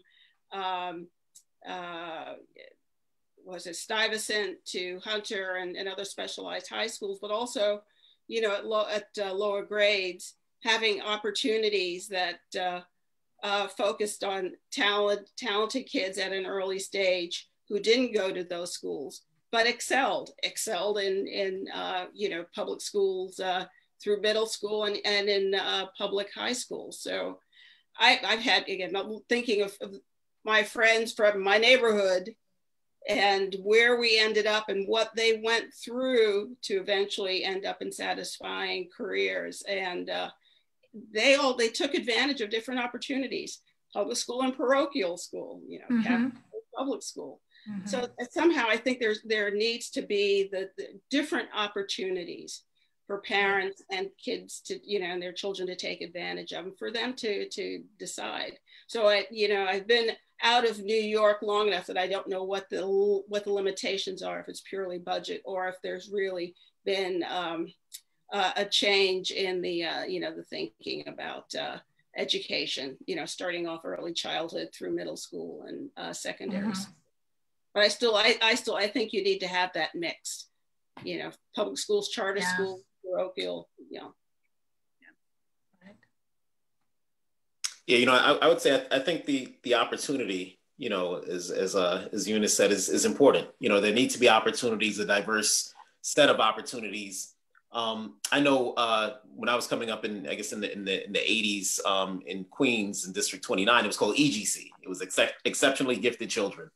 Stuyvesant to Hunter and other specialized high schools, but also, at lower grades, having opportunities that focused on talented kids at an early stage who didn't go to those schools, but excelled in public schools through middle school and in public high school. So I've had, again, thinking of my friends from my neighborhood and where we ended up and what they went through to eventually end up in satisfying careers. And they took advantage of different opportunies, public school and parochial school, public school. So somehow I think there needs to be the different opportunities for parents and kids to, and their children to take advantage of them, for them to decide. So I've been out of New York long enough that I don't know what the limitations are, if it's purely budget or if there's really been a change in the the thinking about education, starting off early childhood through middle school and secondary. But I think you need to have that mix, public schools, charter schools, parochial, I would say I think the opportunity, as Eunice said, is important. There need to be opportunities, a diverse set of opportunities. I know when I was coming up in the 80s in Queens in District 29, it was called EGC. It was exceptionally gifted children.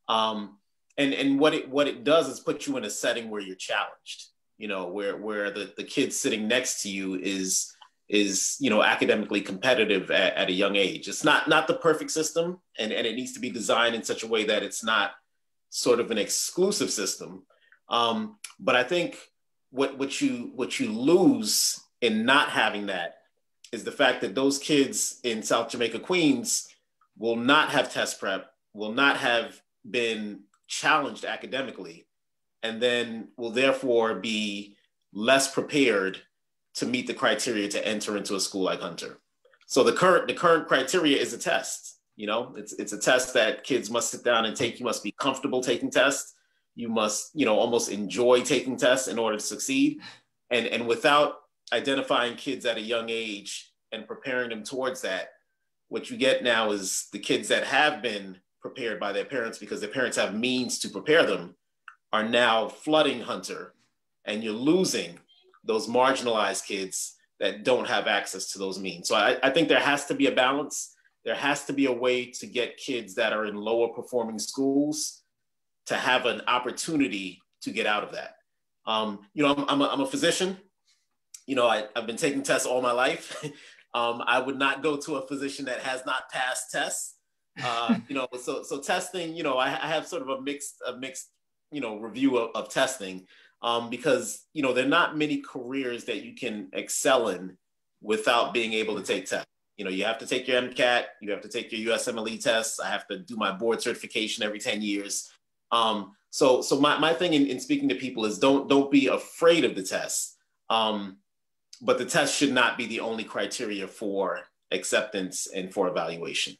And what it does is put you in a setting where you're challenged, where the kid sitting next to you is academically competitive at a young age. It's not the perfect system, and it needs to be designed in such a way that it's not sort of an exclusive system. But I think what you lose in not having that is the fact that those kids in South Jamaica, Queens will not have test prep, will not have been challenged academically, and then will therefore be less prepared to meet the criteria to enter into a school like Hunter. So the current criteria is a test. It's a test that kids must sit down and take. You must be comfortable taking tests. You must, almost enjoy taking tests in order to succeed. And without identifying kids at a young age and preparing them towards that, what you get now is the kids that have been prepared by their parents because their parents have means to prepare them are now flooding Hunter, and you're losing those marginalized kids that don't have access to those means. So I think there has to be a balance. There has to be a way to get kids that are in lower performing schools to have an opportunity to get out of that. I'm a physician. I've been taking tests all my life. I would not go to a physician that has not passed tests. So testing, I have sort of a mixed review of testing. Because there are not many careers that you can excel in without being able to take tests. You have to take your MCAT, you have to take your USMLE tests. I have to do my board certification every 10 years. So my thing in speaking to people is don't be afraid of the tests. But the test should not be the only criteria for acceptance and for evaluation.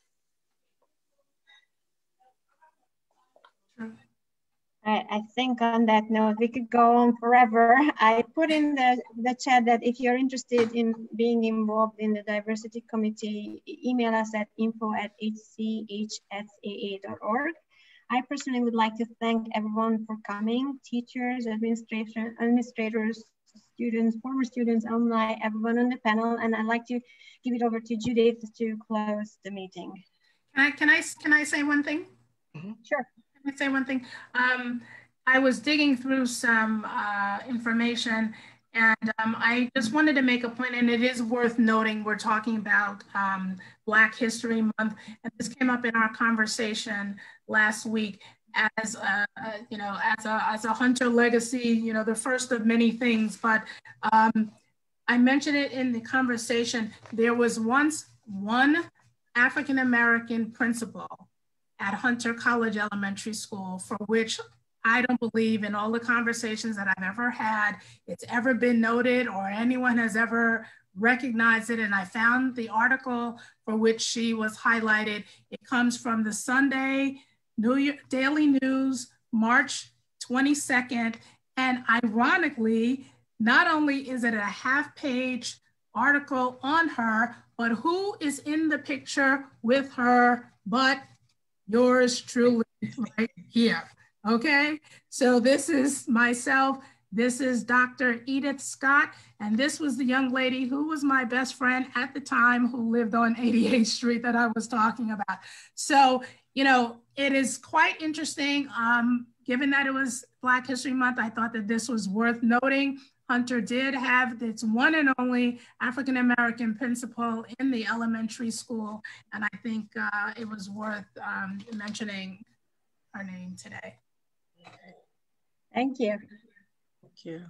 I think on that note, we could go on forever. I put in the chat that if you're interested in being involved in the diversity committee, email us at info@hchsaa.org. I personally would like to thank everyone for coming, teachers, administrators, students, former students, alumni, everyone on the panel. And I'd like to give it over to Judith to close the meeting. Can I say one thing? Mm-hmm. Sure. Can I say one thing? I was digging through some information, and I just wanted to make a point, and it is worth noting, we're talking about Black History Month, and this came up in our conversation last week as you know, as a Hunter legacy, you know, the first of many things. But I mentioned it in the conversation. There was once one African American principal at Hunter College Elementary School, for which I don't believe in all the conversations that I've ever had, it's ever been noted or anyone has ever recognized it. And I found the article for which she was highlighted. It comes from the Sunday Daily News, March 22nd. And ironically, not only is it a half-page article on her, but who is in the picture with her but yours truly right here. Okay, so this is myself, this is Dr. Edith Scott, and this was the young lady who was my best friend at the time who lived on 88th Street that I was talking about. So, you know, it is quite interesting. Given that it was Black History Month, I thought that this was worth noting. Hunter did have its one and only African-American principal in the elementary school, and I think it was worth mentioning her name today. Thank you. Thank you.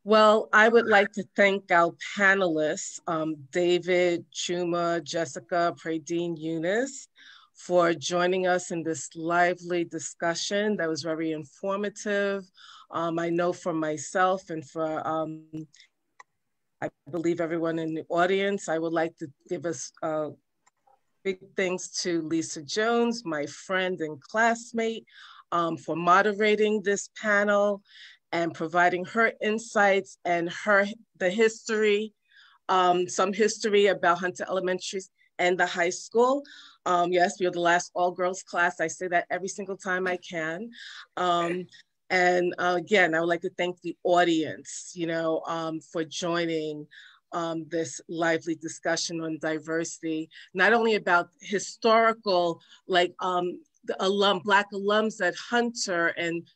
Well, I would like to thank our panelists, David, Chuma, Jessica, Pradine, Eunice, for joining us in this lively discussion that was very informative. I know for myself and for, I believe everyone in the audience, I would like to give us big thanks to Lisa Jones, my friend and classmate, for moderating this panel and providing her insights and the history, some history about Hunter Elementary and the high school. Yes, we are the last all-girls class. I say that every single time I can. And again, I would like to thank the audience, you know, for joining this lively discussion on diversity, not only about historical, like the Black alums at Hunter and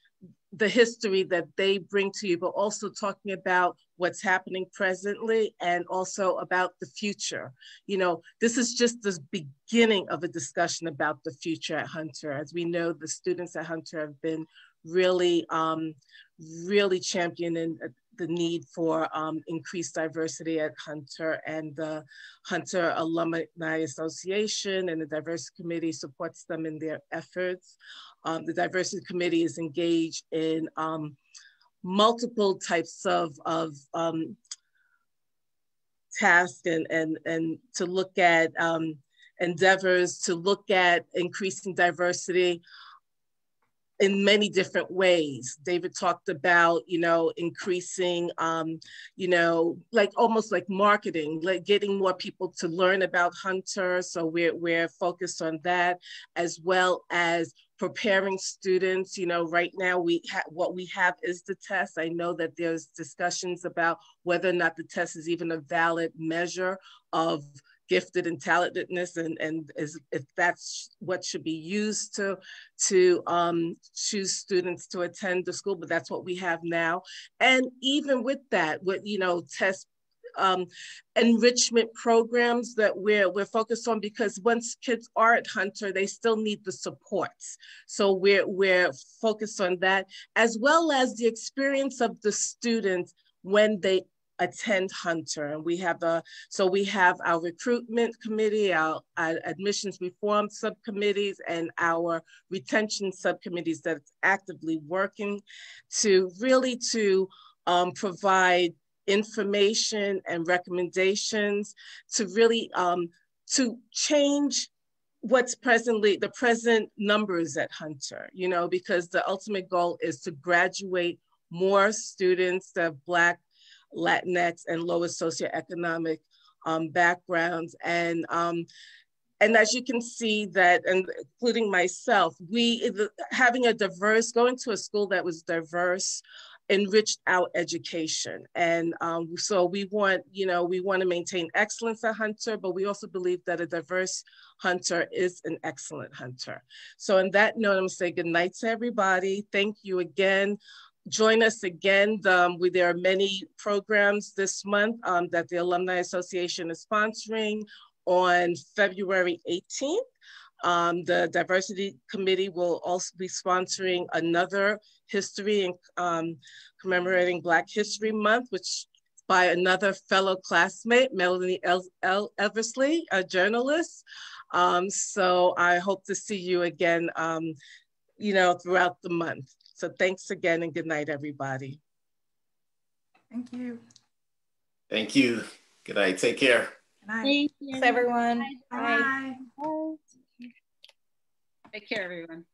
the history that they bring to you, but also talking about what's happening presently and also about the future. You know, this is just the beginning of a discussion about the future at Hunter. As we know, the students at Hunter have been really, really championing the need for increased diversity at Hunter, and the Hunter Alumni Association and the Diversity Committee supports them in their efforts. The Diversity Committee is engaged in multiple types of tasks and to look at endeavors to look at increasing diversity in many different ways. David talked about, you know, increasing, you know, like almost like marketing, like getting more people to learn about Hunter. So we're focused on that, as well as preparing students. You know, right now what we have is the test. I know that there's discussions about whether or not the test is even a valid measure of gifted and talentedness, and if that's what should be used to choose students to attend the school, but that's what we have now. And even with that, with, you know, test enrichment programs that we're focused on, because once kids are at Hunter, they still need the supports. So we're focused on that, as well as the experience of the students when they attend Hunter. And we have our recruitment committee, our admissions reform subcommittees, and our retention subcommittees that's actively working to really provide information and recommendations to really to change what's the present numbers at Hunter, you know, because the ultimate goal is to graduate more students that have Black, Latinx, and lower socioeconomic backgrounds. And as you can see that, and including myself, going to a school that was diverse enriched our education. And so we want, we want to maintain excellence at Hunter, but we also believe that a diverse Hunter is an excellent Hunter. So on that note, I'm gonna say good night to everybody. Thank you again. Join us again. There are many programs this month that the Alumni Association is sponsoring. On February 18th, the Diversity Committee will also be sponsoring another history and commemorating Black History Month, which by another fellow classmate, Melanie Eversley, a journalist. So I hope to see you again, throughout the month. So thanks again and good night, everybody. Thank you. Thank you. Good night. Take care. Good night. Thanks, everyone. Bye. Take care, everyone.